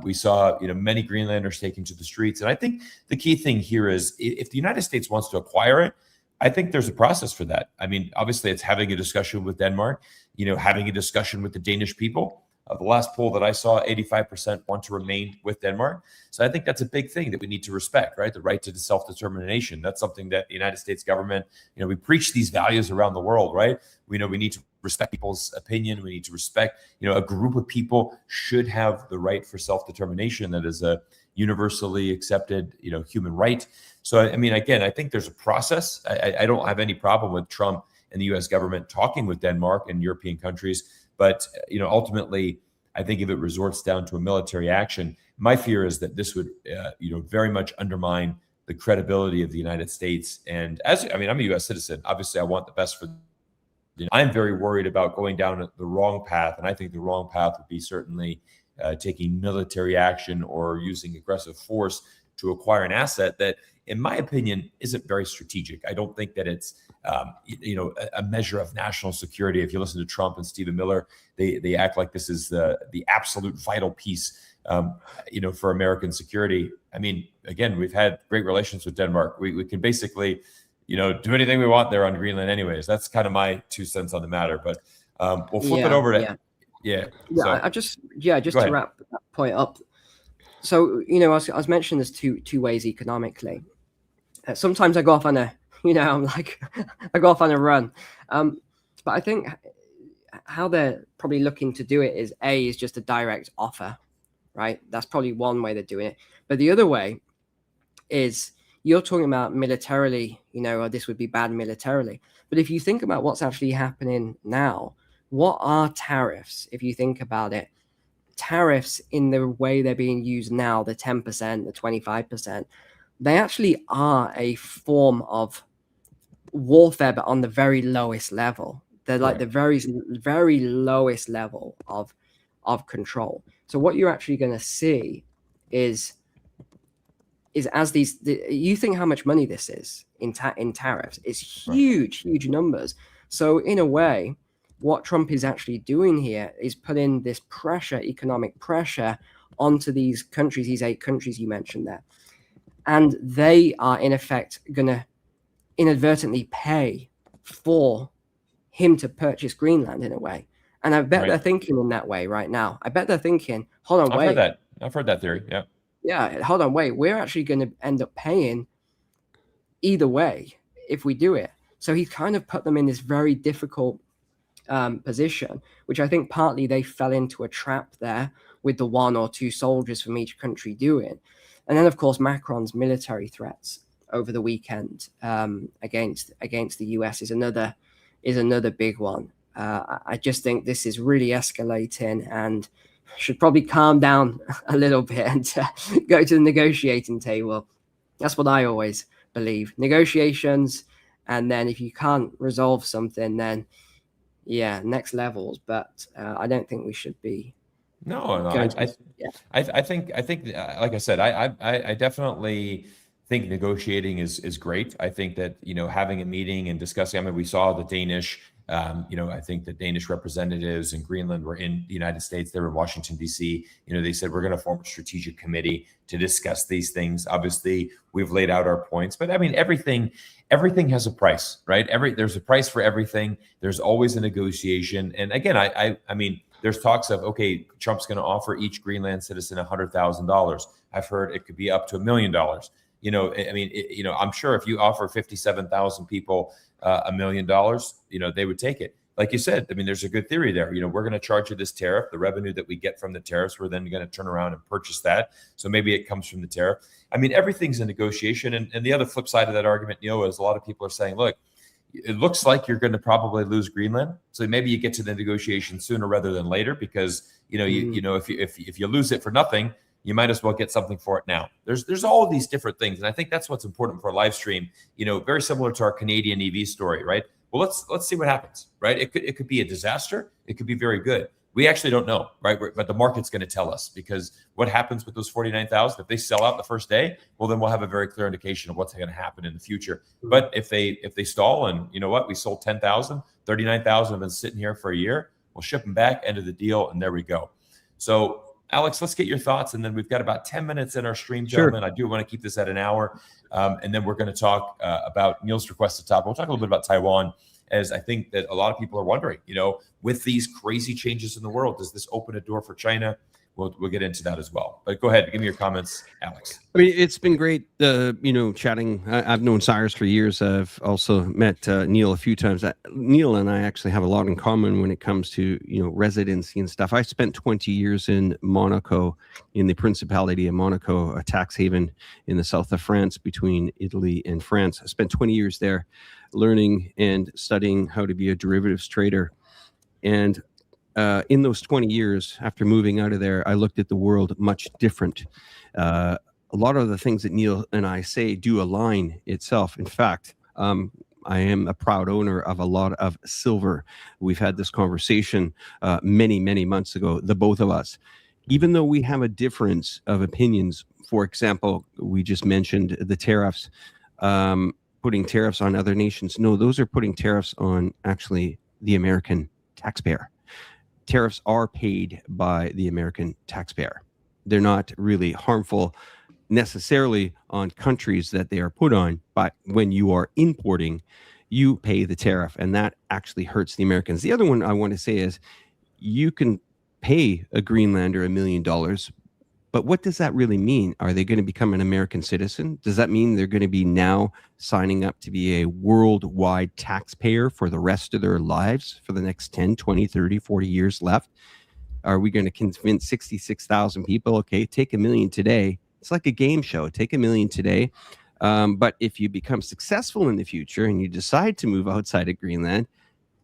We saw, many Greenlanders taking to the streets. And I think the key thing here is if the United States wants to acquire it, I think there's a process for that. I mean, obviously, it's having a discussion with Denmark, having a discussion with the Danish people. The last poll that I saw, 85% want to remain with Denmark. So I think that's a big thing that we need to respect, right? The right to self-determination. That's something that the United States government, we preach these values around the world, right? We know we need to respect people's opinion. We need to respect, a group of people should have the right for self-determination. That is a universally accepted, human right. So, I mean, again, I think there's a process. I don't have any problem with Trump and the U.S. government talking with Denmark and European countries. But, ultimately, I think if it resorts down to a military action, my fear is that this would, very much undermine the credibility of the United States. And I'm a U.S. citizen. Obviously, I want the best for. I'm very worried about going down the wrong path. And I think the wrong path would be certainly taking military action or using aggressive force to acquire an asset that, in my opinion, isn't very strategic. I don't think that it's, a measure of national security. If you listen to Trump and Stephen Miller, they act like this is the absolute vital piece, for American security. I mean, again, we've had great relations with Denmark. We can basically, do anything we want there on Greenland anyways. That's kind of my 2 cents on the matter. But we'll flip it over to, just to wrap that point up. So, I was mentioning there's two ways economically. Sometimes I go off on a, I go off on a run. But I think how they're probably looking to do it is just a direct offer, right? That's probably one way they're doing it. But the other way is you're talking about militarily, or this would be bad militarily. But if you think about what's actually happening now, what are tariffs? If you think about it, tariffs in the way they're being used now, the 10%, the 25%, they actually are a form of warfare, but on the very lowest level. They're like the very, very lowest level of control. So what you're actually going to see is as you think how much money this is in tariffs. It's huge numbers. So in a way, what Trump is actually doing here is putting this pressure, economic pressure, onto these countries, these 8 countries you mentioned there. And they are, in effect, going to inadvertently pay for him to purchase Greenland in a way. And I bet they're thinking in that way right now. I bet they're thinking, hold on, wait. I've heard that theory, yeah. Yeah, hold on, wait. We're actually going to end up paying either way if we do it. So he's kind of put them in this very difficult position, which I think partly they fell into a trap there with the 1 or 2 soldiers from each country doing. And then, of course, Macron's military threats over the weekend against the US is another big one. I just think this is really escalating and should probably calm down a little bit and go to the negotiating table. That's what I always believe. Negotiations, and then if you can't resolve something, then next levels. But I don't think we should be. No. I think, like I said, I definitely think negotiating is great. I think that, having a meeting and discussing, I mean, we saw the Danish, I think the Danish representatives in Greenland were in the United States. They were in Washington, D.C. They said, we're going to form a strategic committee to discuss these things. Obviously, we've laid out our points, but I mean, everything has a price, right? There's a price for everything. There's always a negotiation. And again, I mean, there's talks of, okay, Trump's going to offer each Greenland citizen $100,000. I've heard it could be up to $1 million. I mean, I'm sure if you offer 57,000 people $1 million, they would take it. Like you said, I mean, there's a good theory there. We're going to charge you this tariff. The revenue that we get from the tariffs, we're then going to turn around and purchase that. So maybe it comes from the tariff. I mean, everything's a negotiation. And the other flip side of that argument, is a lot of people are saying, look, it looks like you're going to probably lose Greenland. So maybe you get to the negotiation sooner rather than later, because, if you lose it for nothing, you might as well get something for it now. There's all of these different things. And I think that's what's important for a live stream, very similar to our Canadian EV story, right? Well, let's see what happens, right? It could be a disaster. It could be very good. We actually don't know, right? But the market's going to tell us, because what happens with those 49,000, if they sell out the first day, well, then we'll have a very clear indication of what's going to happen in the future. But if they stall and we sold 10,000, 39,000 have been sitting here for a year, we'll ship them back, end of the deal. And there we go. So Alex, let's get your thoughts, and then we've got about 10 minutes in our stream, Sure. gentlemen. I do want to keep this at an hour, and then we're going to talk about Neil's requested topic. We'll talk a little bit about Taiwan, as I think that a lot of people are wondering, with these crazy changes in the world, does this open a door for China? We'll get into that as well. But go ahead, give me your comments, Alex. I mean, it's been great, chatting. I've known Cyrus for years. I've also met Neil a few times. Neil and I actually have a lot in common when it comes to, residency and stuff. I spent 20 years in Monaco, in the Principality of Monaco, a tax haven in the south of France between Italy and France. I spent 20 years there learning and studying how to be a derivatives trader. And in those 20 years, after moving out of there, I looked at the world much different. A lot of the things that Neil and I say do align itself. In fact, I am a proud owner of a lot of silver. We've had this conversation many, many months ago, the both of us. Even though we have a difference of opinions, for example, we just mentioned the tariffs, putting tariffs on other nations. No, those are putting tariffs on actually the American taxpayer. Tariffs are paid by the American taxpayer. They're not really harmful necessarily on countries that they are put on, but when you are importing, you pay the tariff, and that actually hurts the Americans. The other one I want to say is you can pay a Greenlander $1 million, but what does that really mean? Are they going to become an American citizen? Does that mean they're going to be now signing up to be a worldwide taxpayer for the rest of their lives for the next 10, 20, 30, 40 years left? Are we going to convince 66,000 people, okay, take $1 million today? It's like a game show. Take $1 million today. But if you become successful in the future and you decide to move outside of Greenland,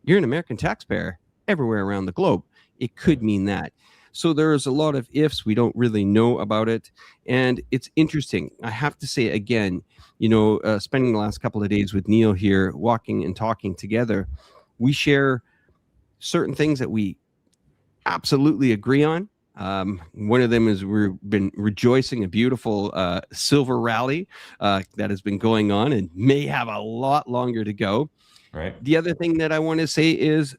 you're an American taxpayer everywhere around the globe. It could mean that. So there's a lot of ifs. We don't really know about it. And it's interesting. I have to say again, spending the last couple of days with Neil here, walking and talking together, we share certain things that we absolutely agree on. One of them is we've been rejoicing a beautiful silver rally that has been going on and may have a lot longer to go. Right. The other thing that I want to say is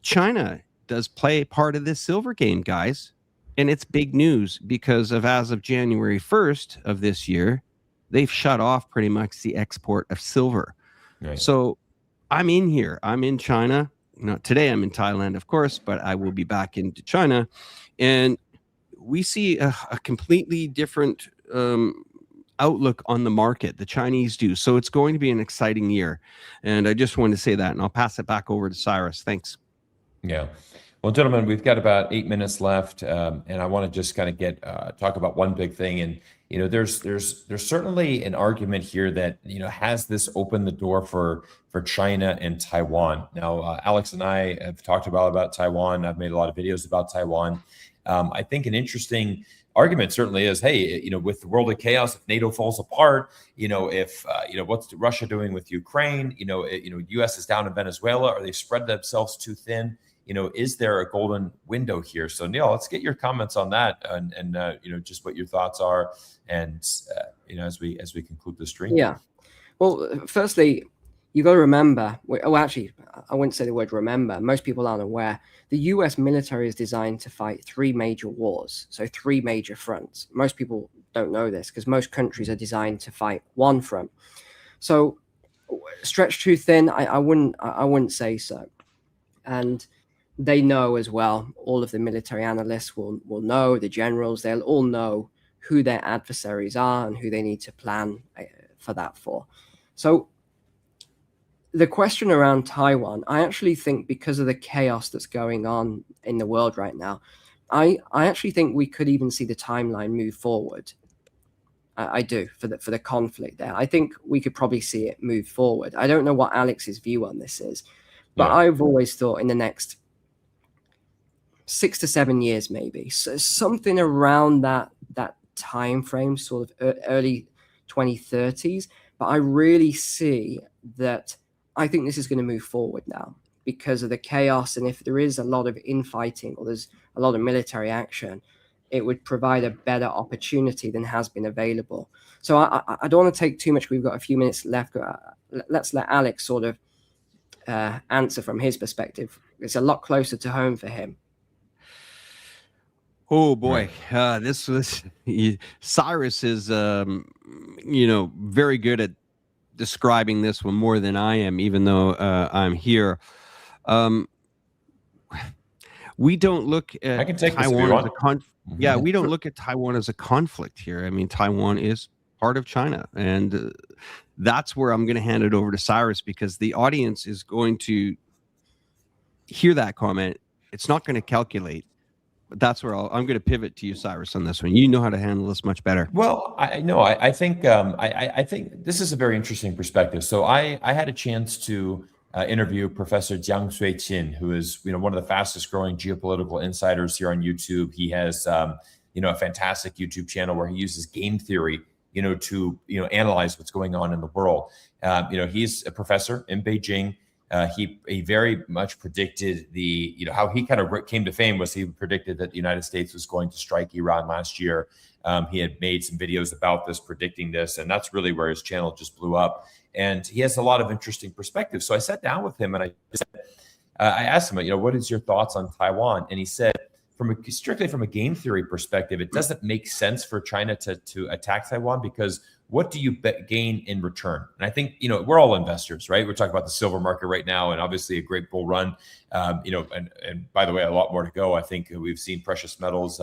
China does play part of this silver game, guys. And it's big news because as of January 1st of this year, they've shut off pretty much the export of silver. Right. So I'm in here. I'm in China. Not today. I'm in Thailand, of course, but I will be back into China. And we see a completely different outlook on the market. The Chinese do. So it's going to be an exciting year. And I just wanted to say that, and I'll pass it back over to Cyrus. Thanks. Yeah. Well, gentlemen, we've got about 8 minutes left, and I want to just kind of talk about one big thing. And there's certainly an argument here that has this opened the door for China and Taiwan. Now, Alex and I have talked about Taiwan. I've made a lot of videos about Taiwan. I think an interesting argument certainly is, hey, with the world of chaos, if NATO falls apart, if what's Russia doing with Ukraine? U.S. is down in Venezuela. Are they spread themselves too thin? Is there a golden window here? So Neil, let's get your comments on that, and just what your thoughts are, and as we conclude the stream. Yeah. Well, firstly, you got to remember. Well, actually, I wouldn't say the word remember. Most people aren't aware. The U.S. military is designed to fight 3 major wars, so 3 major fronts. Most people don't know this because most countries are designed to fight one front. So, stretched too thin, I wouldn't say so, and they know as well. All of the military analysts will know, the generals, they'll all know who their adversaries are and who they need to plan for that for. So the question around Taiwan, I actually think because of the chaos that's going on in the world right now, I actually think we could even see the timeline move forward. I do for the conflict there. I think we could probably see it move forward. I don't know what Alex's view on this is, but yeah. I've always thought in the next 6 to 7 years, maybe, so something around that time frame, sort of early 2030s. But I really see that. I think this is going to move forward now because of the chaos, and if there is a lot of infighting or there's a lot of military action, it would provide a better opportunity than has been available. So I don't want to take too much. We've got a few minutes left. Let's let Alex sort of answer from his perspective. It's a lot closer to home for him. Oh boy, this was Cyrus is very good at describing this one more than I am, even though I'm here. Um, we don't look at I can take this if you Taiwan as a want. Yeah, we don't look at Taiwan as a conflict here. I mean, Taiwan is part of China, and that's where I'm going to hand it over to Cyrus, because the audience is going to hear that comment. It's not going to calculate. But that's where I'm going to pivot to you, Cyrus, on this one. You know how to handle this much better. Well, I think I think this is a very interesting perspective. So I had a chance to interview Professor Jiang Sui-Qin, who is one of the fastest growing geopolitical insiders here on YouTube. He has a fantastic YouTube channel where he uses game theory to analyze what's going on in the world. He's a professor in Beijing. He very much predicted how he kind of came to fame was he predicted that the United States was going to strike Iran last year. He had made some videos about this, predicting this, and that's really where his channel just blew up. And he has a lot of interesting perspectives. So I sat down with him and I asked him, what is your thoughts on Taiwan? And he said, strictly from a game theory perspective, it doesn't make sense for China to attack Taiwan, because what do you gain in return? And I think, we're all investors, right? We're talking about the silver market right now, and obviously a great bull run, and by the way, a lot more to go. I think we've seen precious metals,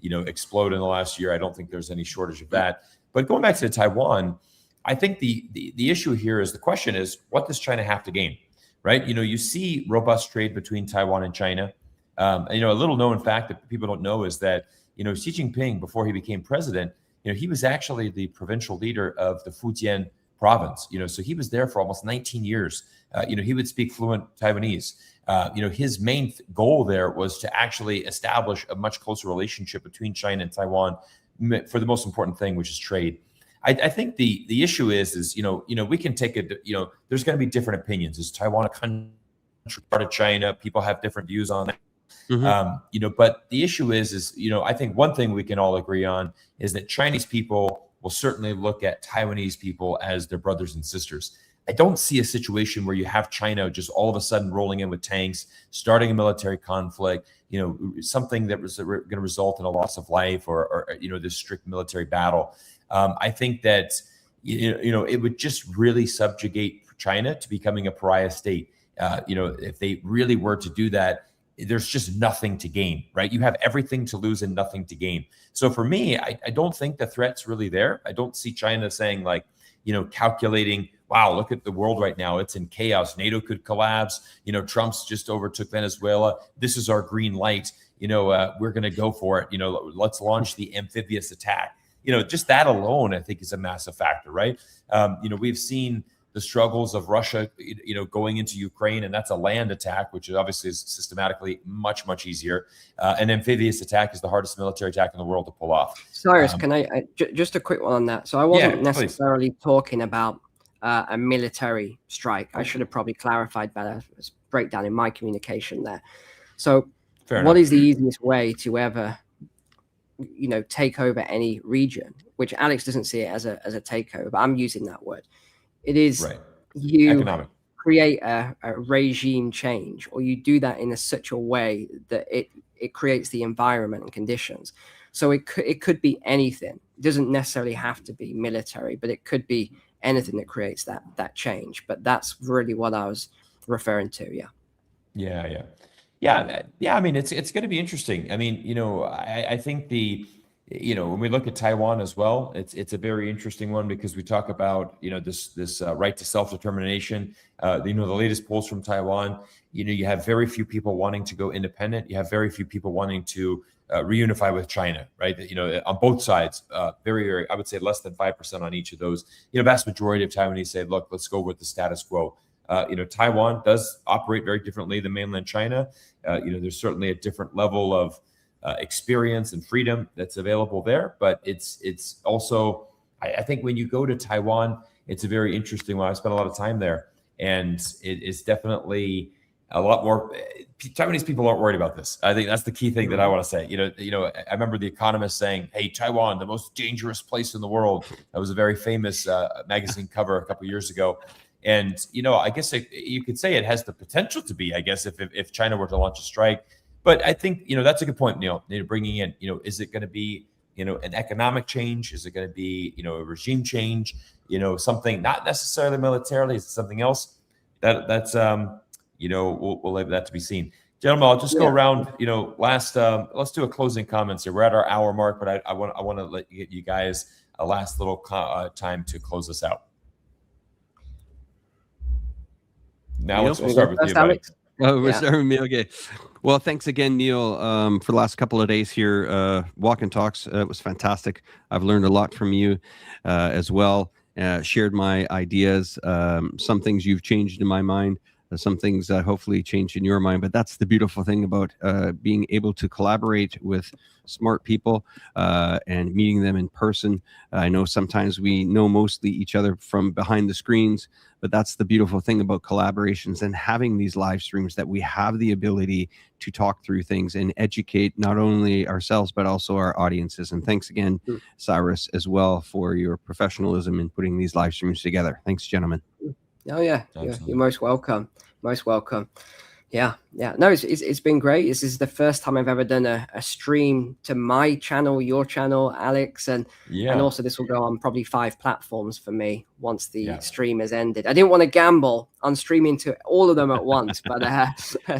explode in the last year. I don't think there's any shortage of that. But going back to Taiwan, I think the issue here is, the question is, what does China have to gain, right? You see robust trade between Taiwan and China. A little known fact that people don't know is that, Xi Jinping, before he became president, he was actually the provincial leader of the Fujian province, so he was there for almost 19 years. He would speak fluent Taiwanese. His main goal there was to actually establish a much closer relationship between China and Taiwan for the most important thing, which is trade. I think the issue is we can take there's going to be different opinions. Is Taiwan a country, part of China? People have different views on that. Mm-hmm. But the issue is I think one thing we can all agree on is that Chinese people will certainly look at Taiwanese people as their brothers and sisters. I don't see a situation where you have China just all of a sudden rolling in with tanks, starting a military conflict, something that was going to result in a loss of life or this strict military battle. I think that, it would just really subjugate China to becoming a pariah state. If they really were to do that, there's just nothing to gain, right? You have everything to lose and nothing to gain. So for me, I don't think the threat's really there. I don't see China saying calculating, wow, look at the world right now. It's in chaos. NATO could collapse. Trump's just overtook Venezuela. This is our green light. We're going to go for it. Let's launch the amphibious attack. Just that alone, I think, is a massive factor, right? We've seen the struggles of Russia, going into Ukraine, and that's a land attack, which obviously is systematically much, much easier. An amphibious attack is the hardest military attack in the world to pull off. Cyrus, can I just a quick one on that? So I wasn't necessarily talking about a military strike. I should have probably clarified better. It's a breakdown in my communication there. So what is the easiest way to ever, take over any region? Which Alex doesn't see it as a takeover, but I'm using that word. It is you economic. Create a regime change, or you do that in such a way that it creates the environment and conditions. So it could be anything. It doesn't necessarily have to be military, but it could be anything that creates that change. But that's really what I was referring to. Yeah. I mean, it's going to be interesting. I mean, I think when we look at Taiwan as well, it's a very interesting one, because we talk about, this right to self-determination. The latest polls from Taiwan, you have very few people wanting to go independent. You have very few people wanting to reunify with China, right? On both sides, very, very, I would say less than 5% on each of those. Vast majority of Taiwanese say, look, let's go with the status quo. Taiwan does operate very differently than mainland China. There's certainly a different level of experience and freedom that's available there, but it's also, I think when you go to Taiwan, it's a very interesting one. I spent a lot of time there, and it is definitely a lot more. Taiwanese people aren't worried about this. I think that's the key thing that I want to say. I remember The Economist saying, "Hey, Taiwan, the most dangerous place in the world." That was a very famous magazine cover a couple of years ago. And I guess you could say it has the potential to be. I guess if China were to launch a strike. But I think, that's a good point, Neil, bringing in, is it going to be, an economic change? Is it going to be, a regime change? Something not necessarily militarily, is it something else? That's we'll leave that to be seen. Gentlemen, I'll just go around, let's do a closing comments here. We're at our hour mark, but I want to let you guys a last little time to close us out. Now we'll start with you, Alex. Oh, we're starting with me. Okay. Well, thanks again, Neil, for the last couple of days here. Walk and Talks. It was fantastic. I've learned a lot from you as well. Shared my ideas. Some things you've changed in my mind. Some things hopefully changed in your mind. But that's the beautiful thing about being able to collaborate with smart people and meeting them in person. I know sometimes we know mostly each other from behind the screens, but that's the beautiful thing about collaborations and having these live streams, that we have the ability to talk through things and educate not only ourselves, but also our audiences. And thanks again, Cyrus, as well, for your professionalism in putting these live streams together. Thanks, gentlemen. Oh, yeah. You're most welcome. Most welcome. Yeah. No, it's been great. This is the first time I've ever done a stream to my channel, your channel, Alex, and also this will go on probably 5 platforms for me once the stream has ended. I didn't want to gamble on streaming to all of them at once, but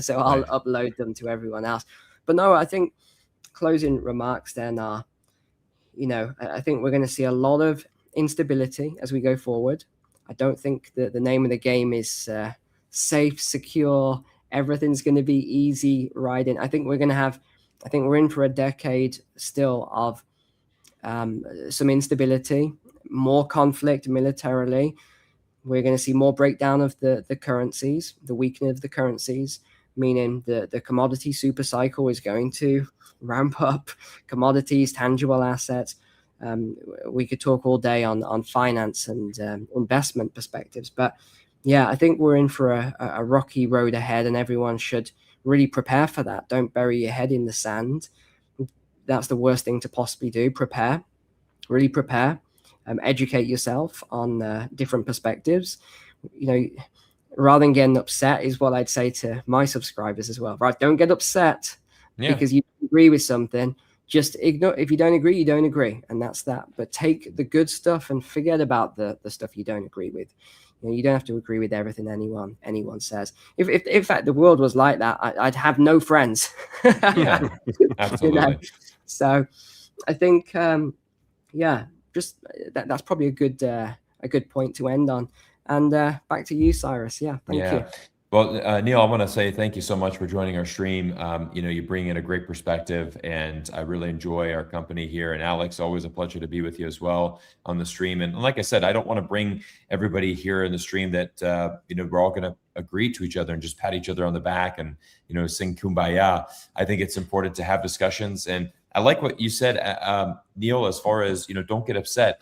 so I'll upload them to everyone else. But no, I think closing remarks then are, I think we're going to see a lot of instability as we go forward. I don't think that the name of the game is safe, secure. Everything's going to be easy riding. I think we're in for a decade still of some instability, more conflict militarily. We're going to see more breakdown of the currencies, the weakening of the currencies, meaning the commodity super cycle is going to ramp up. Commodities, tangible assets. We could talk all day on finance and investment perspectives, but yeah, I think we're in for a rocky road ahead, and everyone should really prepare for that. Don't bury your head in the sand. That's the worst thing to possibly do. Prepare, really prepare. Educate yourself on different perspectives. Rather than getting upset is what I'd say to my subscribers as well. Right? Don't get upset because you agree with something. Just ignore. If you don't agree, you don't agree, and that's that. But take the good stuff and forget about the stuff you don't agree with. You don't have to agree with everything anyone says. If in fact the world was like that, I'd have no friends. Yeah, absolutely. So I think, just that's probably a good point to end on. And back to you, Cyrus. Yeah, thank you. Well, Neil, I want to say thank you so much for joining our stream. You bring in a great perspective, and I really enjoy our company here. And Alex, always a pleasure to be with you as well on the stream. And like I said, I don't want to bring everybody here in the stream that, we're all going to agree to each other and just pat each other on the back and, sing Kumbaya. I think it's important to have discussions. And I like what you said, Neil, as far as, don't get upset.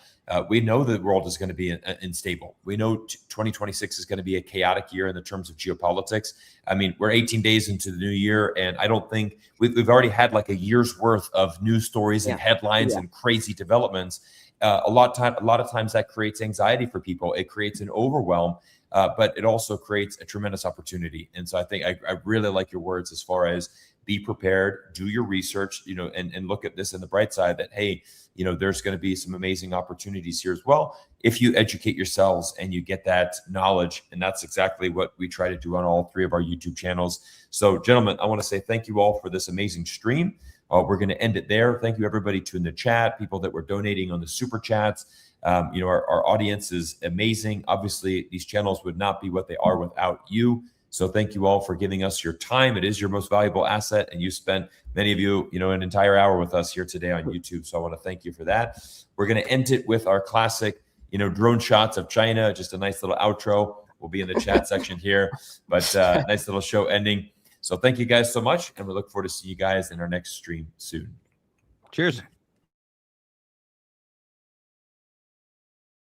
We know the world is going to be unstable. We know 2026 is going to be a chaotic year in the terms of geopolitics. I mean, we're 18 days into the new year, and I don't think we've already had like a year's worth of news stories and headlines and crazy developments. A lot of times that creates anxiety for people. It creates an overwhelm, but it also creates a tremendous opportunity. And so I think I really like your words as far as be prepared, do your research, and look at this in the bright side that, hey, there's going to be some amazing opportunities here as well if you educate yourselves and you get that knowledge. And that's exactly what we try to do on all 3 of our YouTube channels. So, gentlemen, I want to say thank you all for this amazing stream. We're going to end it there. Thank you, everybody, in the chat, people that were donating on the super chats. Our audience is amazing. Obviously, these channels would not be what they are without you. So thank you all for giving us your time. It is your most valuable asset, and you spent, many of you, an entire hour with us here today on YouTube. So I want to thank you for that. We're going to end it with our classic, drone shots of China. Just a nice little outro. We'll be in the chat section here, but nice little show ending. So thank you guys so much, and we look forward to seeing you guys in our next stream soon. Cheers.